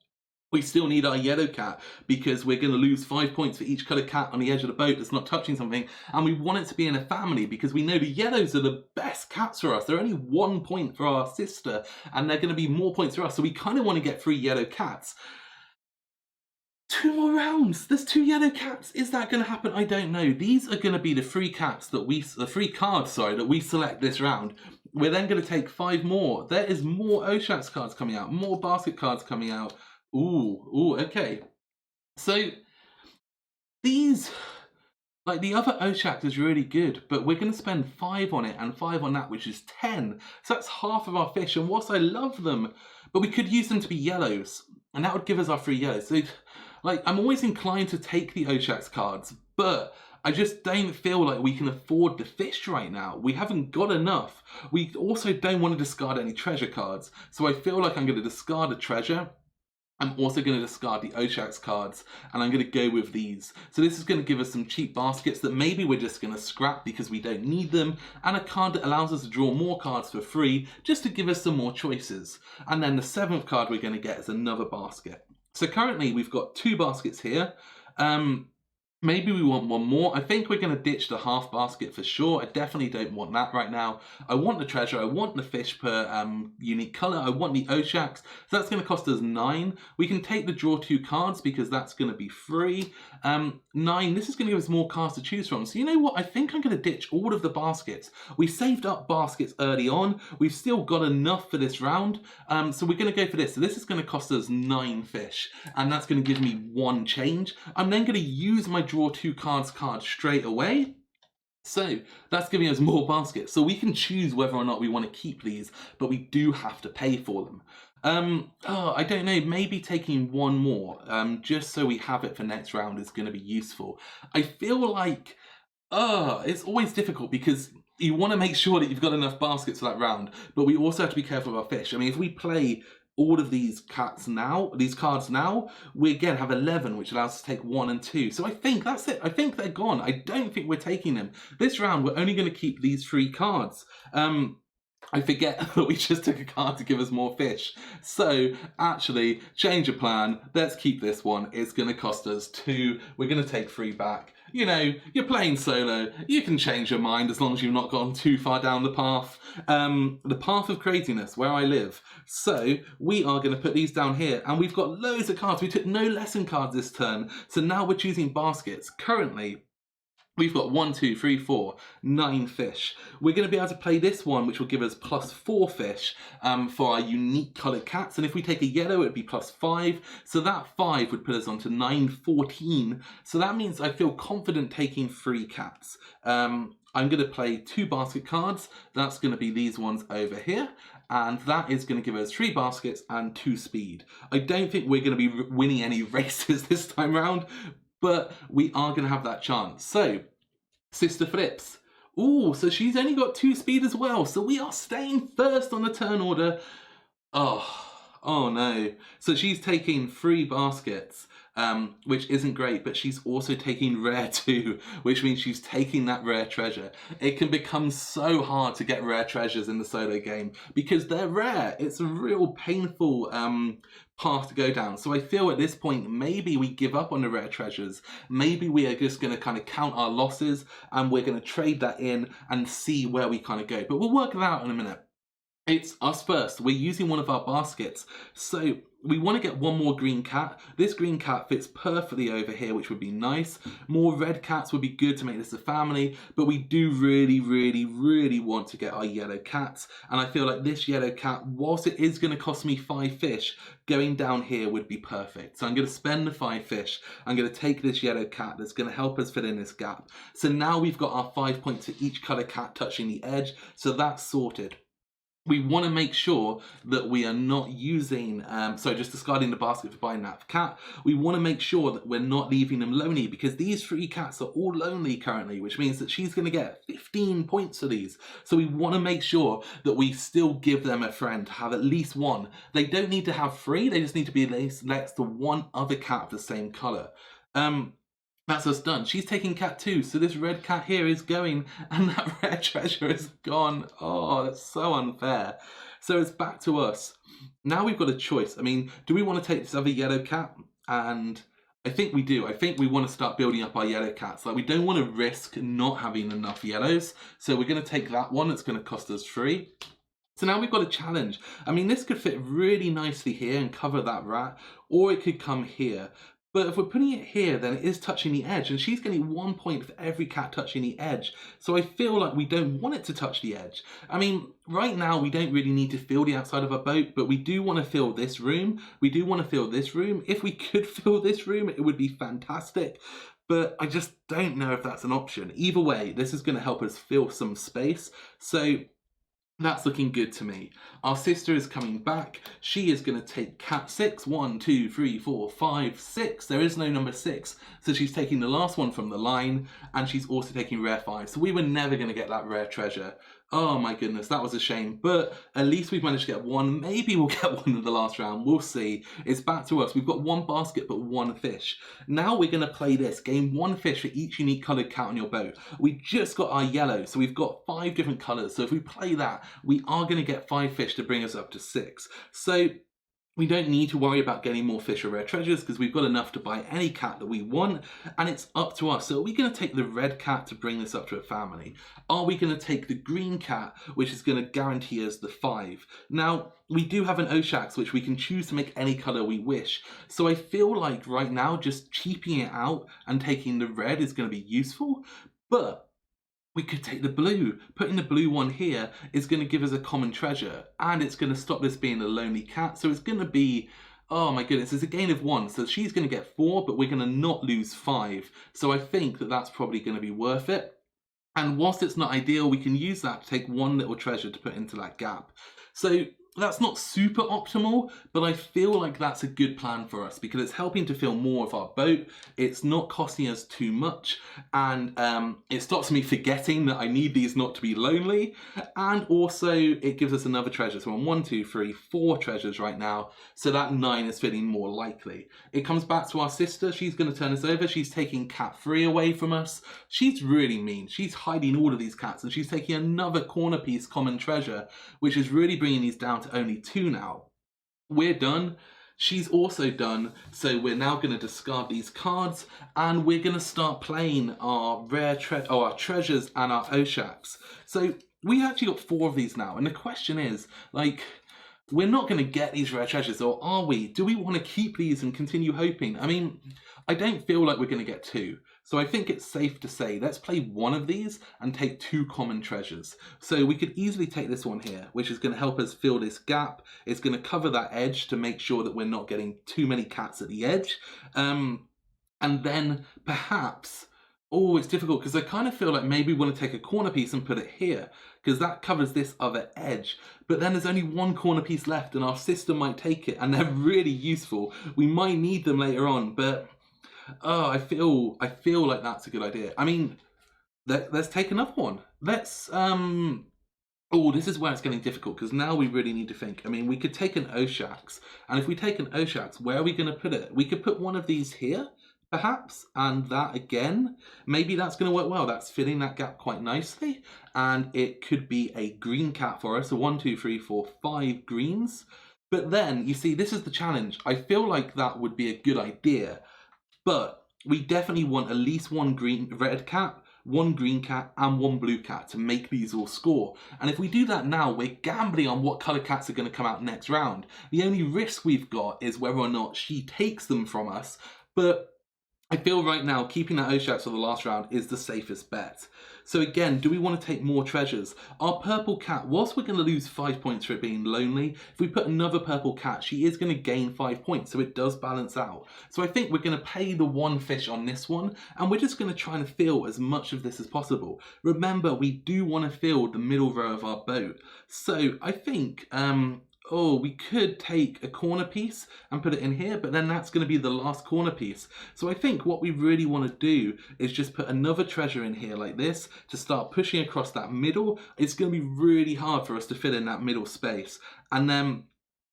We still need our yellow cat because we're going to lose 5 points for each coloured cat on the edge of the boat that's not touching something, and we want it to be in a family because we know the yellows are the best cats for us. They're only 1 point for our sister and they're going to be more points for us, so we kind of want to get 3 yellow cats. 2 more rounds. There's 2 yellow cats. Is that going to happen? I don't know. These are going to be the 3 cats that the 3 cards, that we select this round. We're then going to take 5 more. There is more Oshaks cards coming out, more basket cards coming out. Ooh, okay. So these, like the other Oshaks is really good, but we're going to spend 5 on it and 5 on that, which is 10. So that's half of our fish, and whilst I love them, but we could use them to be yellows, and that would give us our 3 yellows. So, like, I'm always inclined to take the Oshaks cards, but I just don't feel like we can afford the fish right now. We haven't got enough. We also don't want to discard any treasure cards, so I feel like I'm going to discard a treasure. I'm also going to discard the Oshaks cards and I'm going to go with these. So this is going to give us some cheap baskets that maybe we're just going to scrap because we don't need them, and a card that allows us to draw more cards for free just to give us some more choices. And then the 7th card we're going to get is another basket. So currently we've got 2 baskets here. Maybe we want one more. I think we're going to ditch the half basket for sure. I definitely don't want that right now. I want the treasure. I want the fish per unique color. I want the Oshaks. So that's going to cost us 9. We can take the draw 2 cards because that's going to be free. 9, this is going to give us more cards to choose from. So you know what? I think I'm going to ditch all of the baskets. We saved up baskets early on. We've still got enough for this round. So we're going to go for this. So this is going to cost us 9 fish. And that's going to give me 1 change. I'm then going to use my draw 2 cards card straight away. So that's giving us more baskets. So we can choose whether or not we want to keep these, but we do have to pay for them. I don't know, maybe taking one more, just so we have it for next round is going to be useful. I feel like, it's always difficult because you want to make sure that you've got enough baskets for that round, but we also have to be careful of our fish. I mean, if we play all of these cards now, we again have 11, which allows us to take 1 and 2. So I think that's it. I think they're gone. I don't think we're taking them. This round, we're only going to keep these 3 cards. I forget that we just took a card to give us more fish. So actually, change of plan. Let's keep this one. It's going to cost us 2. We're going to take 3 back. You know, you're playing solo. You can change your mind as long as you've not gone too far down the path of craziness where I live. So we are going to put these down here, and we've got loads of cards. We took no lesson cards this turn. So now we're choosing baskets. Currently, we've got 1, 2, 3, 4, 9 fish. We're going to be able to play this one, which will give us +4 fish for our unique coloured cats. And if we take a yellow, it would be +5. So that 5 would put us on to 9, 14. So that means I feel confident taking 3 cats. I'm going to play 2 basket cards. That's going to be these ones over here. And that is going to give us 3 baskets and 2 speed. I don't think we're going to be winning any races this time round, but we are going to have that chance. So, Sister flips. Ooh, so she's only got 2 speed as well. So we are staying first on the turn order. Oh no. So she's taking 3 baskets, which isn't great, but she's also taking rare too, which means she's taking that rare treasure. It can become so hard to get rare treasures in the solo game because they're rare. It's a real painful path to go down. So I feel at this point, maybe we give up on the rare treasures. Maybe we are just going to kind of count our losses and we're going to trade that in and see where we kind of go. But we'll work that out in a minute. It's us first. We're using one of our baskets. So we want to get 1 more green cat. This green cat fits perfectly over here, which would be nice. More red cats would be good to make this a family, but we do really, really, really want to get our yellow cats. And I feel like this yellow cat, whilst it is going to cost me 5 fish, going down here would be perfect. So I'm going to spend the 5 fish. I'm going to take this yellow cat that's going to help us fill in this gap. So now we've got our 5 points for each colour cat touching the edge. So that's sorted. We want to make sure that we are not using, just discarding the basket for buying that cat. We want to make sure that we're not leaving them lonely because these 3 cats are all lonely currently, which means that she's going to get 15 points for these. So we want to make sure that we still give them a friend, have at least 1. They don't need to have 3, they just need to be next to 1 other cat of the same colour. That's us done. She's taking cat 2, so this red cat here is going, and that rare treasure is gone. Oh, that's so unfair. So it's back to us. Now we've got a choice. I mean, do we want to take this other yellow cat? And I think we do. I think we want to start building up our yellow cats. Like, we don't want to risk not having enough yellows. So we're going to take that one. It's going to cost us 3. So now we've got a challenge. I mean, this could fit really nicely here and cover that rat, or it could come here. But if we're putting it here, then it is touching the edge, and she's getting 1 point for every cat touching the edge. So I feel like we don't want it to touch the edge. I mean, right now we don't really need to fill the outside of our boat, but we do want to fill this room. We do want to fill this room. If we could fill this room, it would be fantastic. But I just don't know if that's an option. Either way, this is going to help us fill some space. So that's looking good to me. Our sister is coming back. She is going to take cat 6. 1, 2, 3, 4, 5, 6. There is no number 6. So she's taking the last one from the line, and she's also taking rare 5. So we were never going to get that rare treasure. Oh my goodness, that was a shame. But at least we've managed to get 1. Maybe we'll get 1 in the last round. We'll see. It's back to us. We've got 1 basket but 1 fish. Now we're going to play this. Gain 1 fish for each unique coloured cat on your boat. We just got our yellow, so we've got 5 different colours. So if we play that, we are going to get 5 fish to bring us up to 6. So We don't need to worry about getting more fish or rare treasures because we've got enough to buy any cat that we want, and it's up to us. So are we going to take the red cat to bring this up to a family? Are we going to take the green cat, which is going to guarantee us the 5? Now, we do have an Oshax, which we can choose to make any colour we wish. So I feel like right now, just cheaping it out and taking the red is going to be useful, but we could take the blue. Putting the blue one here is going to give us a common treasure, and it's going to stop this being a lonely cat. So it's going to be, oh my goodness, it's a gain of 1. So she's going to get 4, but we're going to not lose 5. So I think that that's probably going to be worth it. And whilst it's not ideal, we can use that to take one little treasure to put into that gap. So that's not super optimal, but I feel like that's a good plan for us because it's helping to fill more of our boat. It's not costing us too much, and it stops me forgetting that I need these not to be lonely. And also it gives us another treasure. So I'm 1, 2, 3, 4 treasures right now. So that 9 is feeling more likely. It comes back to our sister. She's going to turn us over. She's taking cat 3 away from us. She's really mean. She's hiding all of these cats, and she's taking another corner piece common treasure, which is really bringing these down to only 2 now. We're done. She's also done, so we're now going to discard these cards, and we're going to start playing our our treasures and our Oshax. So we actually got 4 of these now, and the question is, like, we're not going to get these rare treasures, or are we? Do we want to keep these and continue hoping? I mean, I don't feel like we're going to get 2. So I think it's safe to say, let's play one of these and take 2 common treasures. So we could easily take this one here, which is going to help us fill this gap. It's going to cover that edge to make sure that we're not getting too many cats at the edge. And then perhaps, oh, it's difficult because I kind of feel like maybe we want to take a corner piece and put it here because that covers this other edge. But then there's only 1 corner piece left and our sister might take it, and they're really useful. We might need them later on, but oh, I feel like that's a good idea. I mean, let's take another one. Let's oh, this is where it's getting difficult because now we really need to think. I mean, we could take an Oshax, and if we take an Oshax, where are we going to put it? We could put one of these here, perhaps, and that again. Maybe that's going to work well. That's filling that gap quite nicely, and it could be a green cat for us. So 1, 2, 3, 4, 5 greens. But then, you see, this is the challenge. I feel like that would be a good idea, but we definitely want at least 1 red cat, 1 green cat, and 1 blue cat to make these all score. And if we do that now, we're gambling on what colour cats are going to come out next round. The only risk we've got is whether or not she takes them from us, but I feel right now keeping that Oshax for the last round is the safest bet. So again, do we want to take more treasures? Our purple cat, whilst we're going to lose 5 points for it being lonely, if we put another purple cat, she is going to gain 5 points, so it does balance out. So I think we're going to pay the 1 fish on this one, and we're just going to try and fill as much of this as possible. Remember, we do want to fill the middle row of our boat. So I think oh, we could take a corner piece and put it in here, but then that's going to be the last corner piece. So I think what we really want to do is just put another treasure in here like this to start pushing across that middle. It's going to be really hard for us to fit in that middle space. And then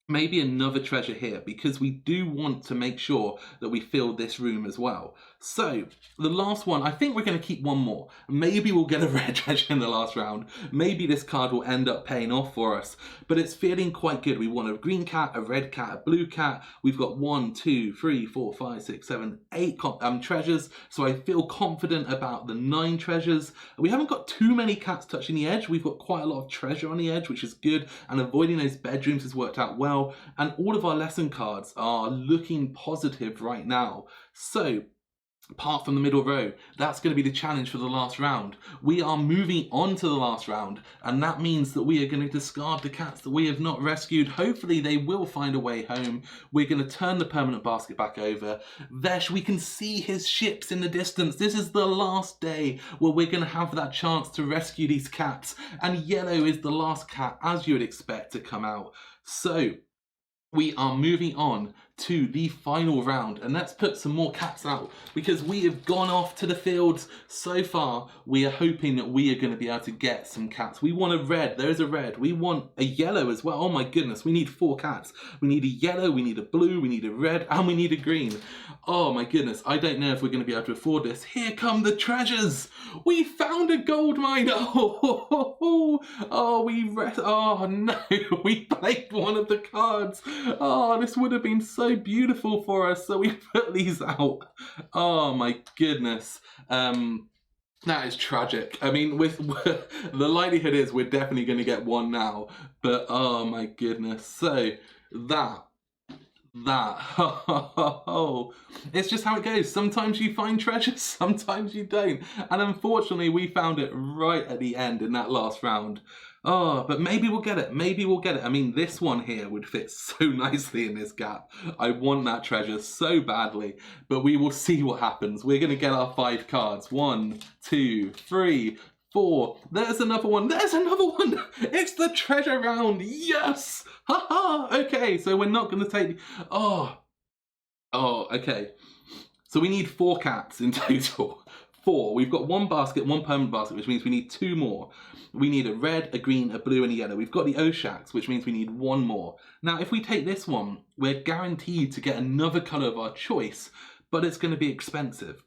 maybe another treasure here, because we do want to make sure that we fill this room as well. So the last one, I think we're going to keep 1 more. Maybe we'll get a rare treasure in the last round. Maybe this card will end up paying off for us, but it's feeling quite good. We want a green cat, a red cat, a blue cat. We've got 1, 2, 3, 4, 5, 6, 7, 8 treasures. So I feel confident about the 9 treasures. We haven't got too many cats touching the edge. We've got quite a lot of treasure on the edge, which is good. And avoiding those bedrooms has worked out well. And all of our lesson cards are looking positive right now. So apart from the middle row, that's going to be the challenge for the last round. We are moving on to the last round, and that means that we are going to discard the cats that we have not rescued. Hopefully they will find a way home. We're going to turn the permanent basket back over. Vesh, we can see his ships in the distance. This is the last day where we're going to have that chance to rescue these cats, and yellow is the last cat, as you would expect, to come out. So we are moving on to the final round, and let's put some more cats out because we have gone off to the fields. So far we are hoping that we are going to be able to get some cats. We want a red, there is a red, we want a yellow as well. Oh my goodness, we need 4 cats. We need a yellow, we need a blue, we need a red, and we need a green. Oh my goodness, I don't know if we're going to be able to afford this. Here come the treasures. We found a gold mine. Oh no, we played one of the cards. Oh, this would have been so beautiful for us, so we put these out. Oh my goodness. That is tragic. I mean, with the likelihood is we're definitely going to get one now, but oh my goodness. So that it's just how it goes. Sometimes you find treasures, sometimes you don't, and unfortunately we found it right at the end in that last round. Oh, but maybe we'll get it, maybe we'll get it. I mean, this one here would fit so nicely in this gap. I want that treasure so badly, but we will see what happens. We're gonna get our 5 cards. 1, 2, 3, 4. There's another one. There's another one. It's the treasure round. Yes. Haha. Okay, so we're not going to take. Oh. Okay. So we need 4 cats in total. 4. We've got 1 basket, 1 permanent basket, which means we need 2 more. We need a red, a green, a blue, and a yellow. We've got the Oshaks, which means we need 1 more. Now, if we take this one, we're guaranteed to get another color of our choice, but it's going to be expensive.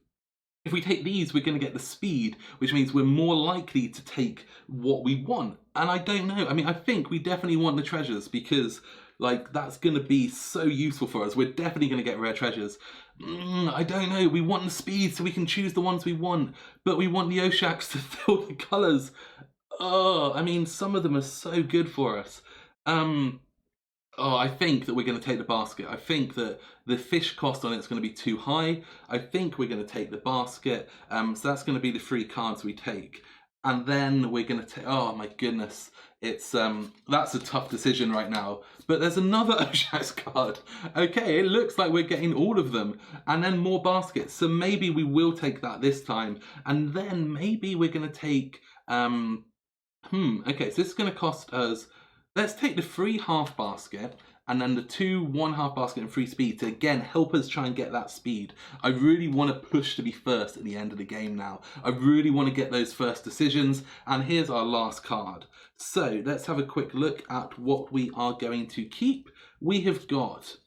If we take these, we're going to get the speed, which means we're more likely to take what we want. And I don't know. I mean, I think we definitely want the treasures because, like, that's going to be so useful for us. We're definitely going to get rare treasures. I don't know. We want the speed so we can choose the ones we want, but we want the Oshaks to fill the colors. Oh, I mean, some of them are so good for us. Oh, I think that we're going to take the basket. I think that the fish cost on it is going to be too high. I think we're going to take the basket. So that's going to be the 3 cards we take. And then we're going to take, oh my goodness. It's, that's a tough decision right now. But there's another Oshaks card. Okay, it looks like we're getting all of them. And then more baskets. So maybe we will take that this time. And then maybe we're going to take, okay, so this is going to cost us. Let's take the 3 half basket and then the 2 1/2 basket and 3 speed to again help us try and get that speed. I really want to push to be first at the end of the game now. I really want to get those first decisions, and here's our last card. So let's have a quick look at what we are going to keep. We have got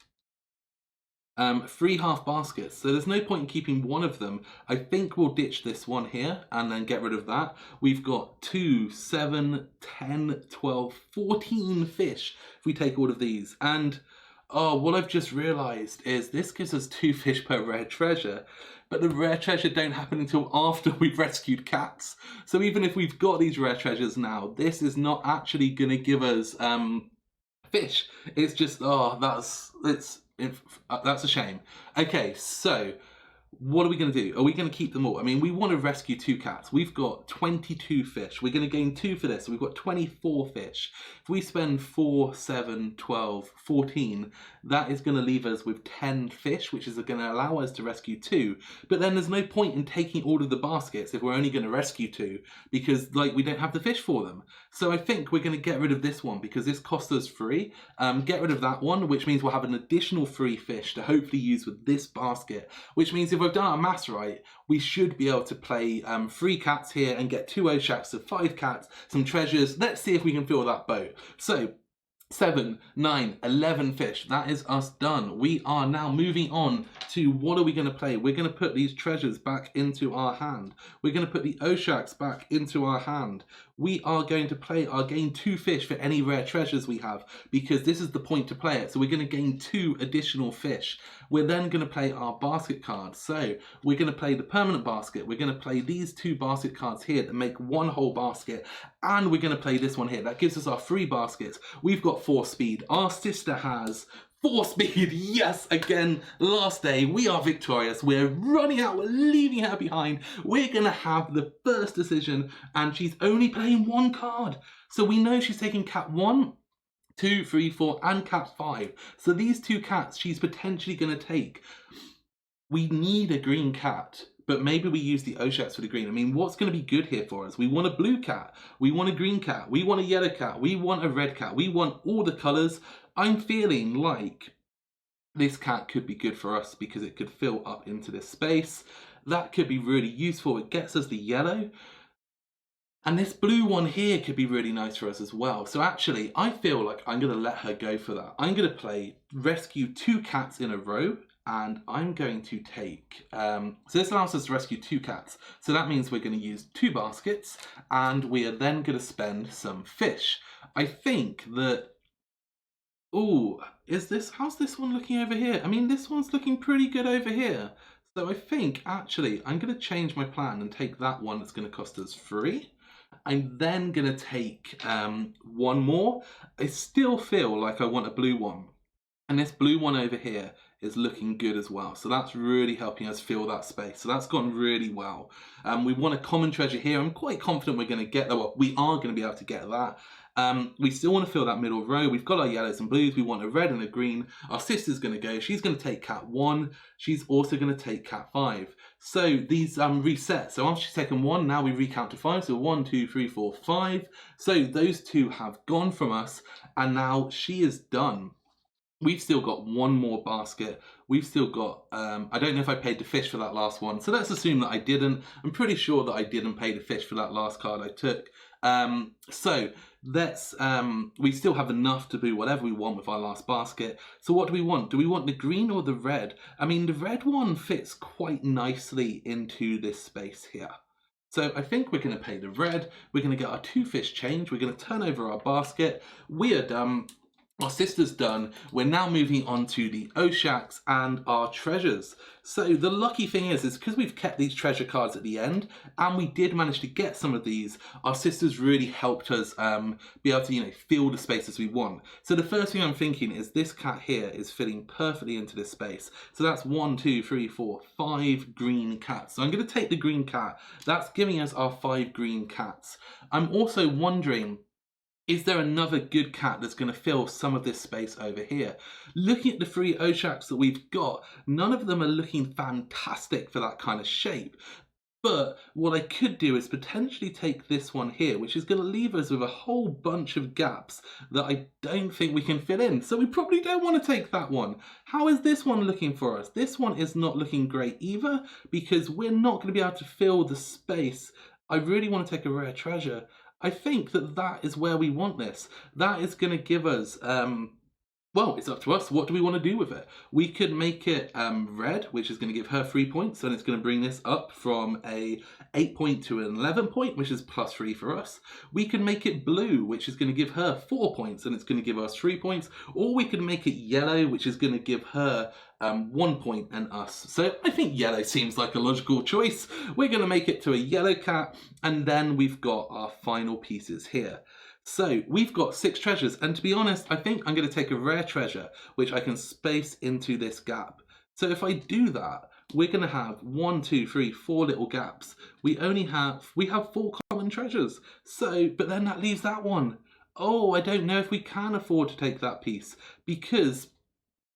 3 half baskets, so there's no point in keeping one of them. I think we'll ditch this one here and then get rid of that. We've got 2, 7, 10, 12, 14 fish if we take all of these. And what I've just realized is this gives us 2 fish per rare treasure, but the rare treasure don't happen until after we've rescued cats. So even if we've got these rare treasures now, this is not actually going to give us fish. It's just, that's a shame. Okay, so what are we going to do? Are we going to keep them all? I mean, we want to rescue 2 cats. We've got 22 fish. We're going to gain 2 for this. So we've got 24 fish. If we spend 4, 7, 12, 14, that is going to leave us with 10 fish, which is going to allow us to rescue 2. But then there's no point in taking all of the baskets if we're only going to rescue 2 because, like, we don't have the fish for them. So I think we're going to get rid of this one because this cost us 3. Get rid of that one, which means we'll have an additional 3 fish to hopefully use with this basket, which means if we've done our maths right, we should be able to play 3 cats here and get 2 Oshaks of 5 cats, some treasures. Let's see if we can fill that boat. So 7, 9, 11 fish. That is us done. We are now moving on to what are we going to play? We're going to put these treasures back into our hand. We're going to put the Oshaks back into our hand. We are going to play our gain 2 fish for any rare treasures we have because this is the point to play it. So we're going to gain 2 additional fish. We're then going to play our basket cards. So we're going to play the permanent basket. We're going to play these 2 basket cards here that make 1 whole basket. And we're going to play this one here. That gives us our 3 baskets. We've got 4 speed. Our sister has 4 speed. Yes, again, last day, we are victorious. We're running out, we're leaving her behind. We're gonna have the first decision, and she's only playing 1 card. So we know she's taking cat 1, 2, 3, 4, and cat 5. So these 2 cats she's potentially gonna take. We need a green cat, but maybe we use the Oshaks for the green. I mean, what's going to be good here for us? We want a blue cat, we want a green cat, we want a yellow cat, we want a red cat, we want all the colours. I'm feeling like This cat could be good for us because it could fill up into this space. That could be really useful. It gets us the yellow. And this blue one here could be really nice for us as well. So actually, I feel like I'm going to let her go for that. I'm going to play rescue 2 cats in a row. And I'm going to take, so this allows us to rescue 2 cats. So that means we're going to use 2 baskets, and we are then going to spend some fish. I think that, ooh, how's this one looking over here? I mean, this one's looking pretty good over here. So I think, actually, I'm going to change my plan and take that one that's going to cost us 3. I'm then going to take one more. I still feel like I want a blue one. And this blue one over here is looking good as well. So that's really helping us fill that space. So that's gone really well. We want a common treasure here. I'm quite confident we're going to get that. Well, we are going to be able to get that. We still want to fill that middle row. We've got our yellows and blues. We want a red and a green. Our sister's going to go. She's going to take cat 1. She's also going to take cat 5. So these reset. So after she's taken 1, now we recount to 5. So 1, 2, 3, 4, 5. So those 2 have gone from us. And now she is done. We've still got one more basket. We've still got, I don't know if I paid the fish for that last one. So let's assume that I didn't. I'm pretty sure that I didn't pay the fish for that last card I took. So let's, we still have enough to do whatever we want with our last basket. So what do we want? Do we want the green or the red? I mean, the red one fits quite nicely into this space here. So I think we're going to pay the red. We're going to get our 2 fish change. We're going to turn over our basket. We are done. Our sister's done. We're now moving on to the Oshaks and our treasures. So the lucky thing is because we've kept these treasure cards at the end, and we did manage to get some of these, our sisters really helped us be able to, fill the spaces we want. So the first thing I'm thinking is this cat here is fitting perfectly into this space. So that's 1, 2, 3, 4, 5 green cats. So I'm going to take the green cat. That's giving us our 5 green cats. I'm also wondering, is there another good cat that's going to fill some of this space over here? Looking at the 3 Oshaks that we've got, none of them are looking fantastic for that kind of shape. But what I could do is potentially take this one here, which is going to leave us with a whole bunch of gaps that I don't think we can fit in. So we probably don't want to take that one. How is this one looking for us? This one is not looking great either, because we're not going to be able to fill the space. I really want to take a rare treasure. I think that is where we want this. That is going to give us, well, it's up to us. What do we want to do with it? We could make it red, which is going to give her 3 points, and it's going to bring this up from a 8 point to an 11 point, which is +3 for us. We can make it blue, which is going to give her 4 points, and it's going to give us 3 points. Or we can make it yellow, which is going to give her 1 point and us. So I think yellow seems like a logical choice. We're going to make it to a yellow cat, and then we've got our final pieces here. So we've got 6 treasures, and to be honest, I think I'm going to take a rare treasure, which I can space into this gap. So if I do that, we're going to have 1, 2, 3, 4 little gaps. We have 4 common treasures. So, but then that leaves that one. Oh, I don't know if we can afford to take that piece, because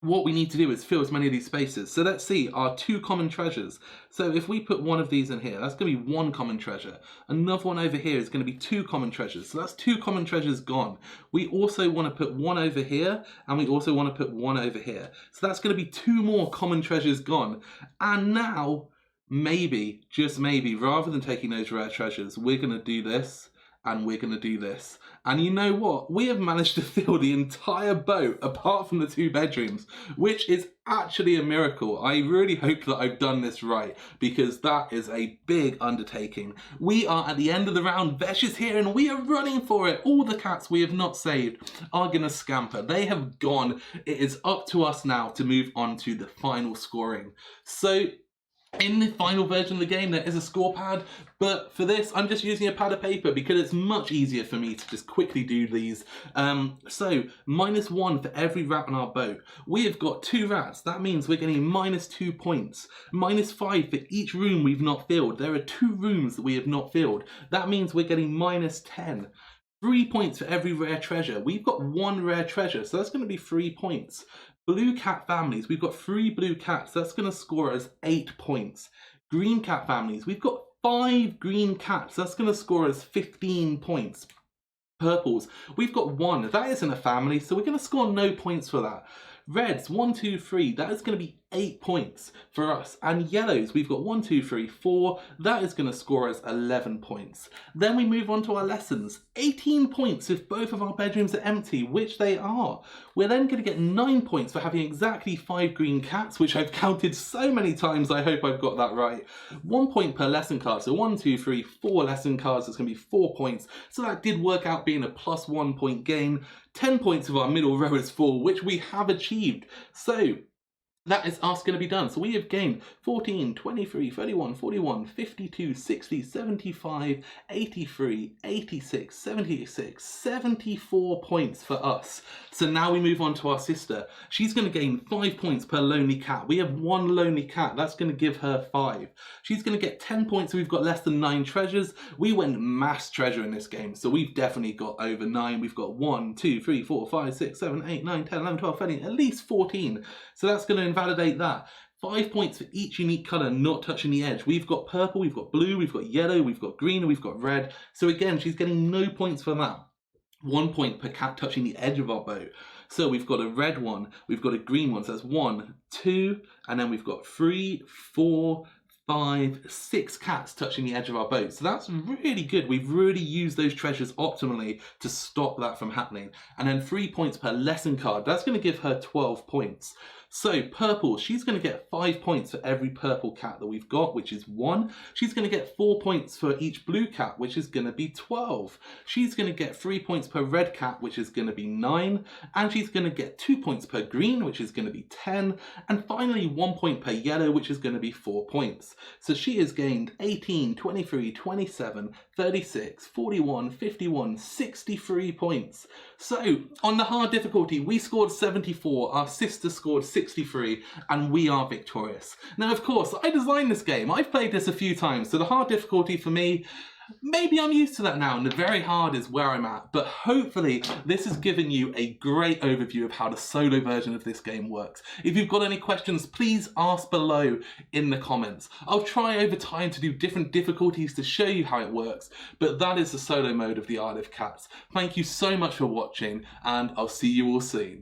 what we need to do is fill as many of these spaces. So let's see, our 2 common treasures. So if we put one of these in here, that's going to be 1 common treasure. Another one over here is going to be 2 common treasures. So that's 2 common treasures gone. We also want to put 1 over here, and we also want to put 1 over here. So that's going to be 2 more common treasures gone. And now, maybe, just maybe, rather than taking those rare treasures, we're going to do this, and we're going to do this. And you know what? We have managed to fill the entire boat, apart from the 2 bedrooms, which is actually a miracle. I really hope that I've done this right, because that is a big undertaking. We are at the end of the round. Vesh is here, and we are running for it. All the cats we have not saved are going to scamper. They have gone. It is up to us now to move on to the final scoring. So in the final version of the game, there is a score pad, but for this, I'm just using a pad of paper because it's much easier for me to just quickly do these. So, -1 for every rat on our boat. We have got 2 rats. That means we're getting -2 points. -5 for each room we've not filled. There are 2 rooms that we have not filled. That means we're getting -10. 3 points for every rare treasure. We've got 1 rare treasure, so that's going to be 3 points. Blue cat families, we've got 3 blue cats. That's going to score us 8 points. Green cat families, we've got 5 green cats. That's going to score us 15 points. Purples, we've got 1. That isn't a family, so we're going to score no points for that. Reds, 1, 2, 3, that is going to be 8 points for us. And yellows, we've got 1, 2, 3, 4, that is going to score us 11 points. Then we move on to our lessons. 18 points if both of our bedrooms are empty, which they are. We're then going to get 9 points for having exactly 5 green cats, which I've counted so many times, I hope I've got that right. 1 point per lesson card, so 1, 2, 3, 4 lesson cards, it's going to be 4 points. So that did work out being a plus 1 point game. 10 points of our middle row is full, which we have achieved. So that is us going to be done. So we have gained 14, 23, 31, 41, 52, 60, 75, 83, 86, 76, 74 points for us. So now we move on to our sister. She's going to gain 5 points per lonely cat. We have 1 lonely cat. That's going to give her 5. She's going to get 10 points. So we've got less than 9 treasures. We went mass treasure in this game. So we've definitely got over 9. We've got 1, 2, 3, 4, 5, 6, 7, 8, 9, 10, 11, 12, 13, at least 14. So that's going to invalidate that. 5 points for each unique colour not touching the edge. We've got purple, we've got blue, we've got yellow, we've got green, and we've got red. So again, she's getting no points for that. 1 point per cat touching the edge of our boat. So we've got a red one, we've got a green one, so that's 1, 2, and then we've got 3, 4, 5, 6 cats touching the edge of our boat. So that's really good. We've really used those treasures optimally to stop that from happening. And then 3 points per lesson card. That's going to give her 12 points. So purple, she's going to get 5 points for every purple cat that we've got, which is 1. She's going to get 4 points for each blue cat, which is going to be 12. She's going to get 3 points per red cat, which is going to be 9. And she's going to get 2 points per green, which is going to be 10. And finally, 1 point per yellow, which is going to be 4 points. So she has gained 18, 23, 27, 36, 41, 51, 63 points. So on the hard difficulty, we scored 74, our sister scored 63, and we are victorious. Now, of course, I designed this game. I've played this a few times, so the hard difficulty for me, maybe I'm used to that now, and the very hard is where I'm at. But hopefully, this has given you a great overview of how the solo version of this game works. If you've got any questions, please ask below in the comments. I'll try over time to do different difficulties to show you how it works, but that is the solo mode of the Isle of Cats. Thank you so much for watching, and I'll see you all soon.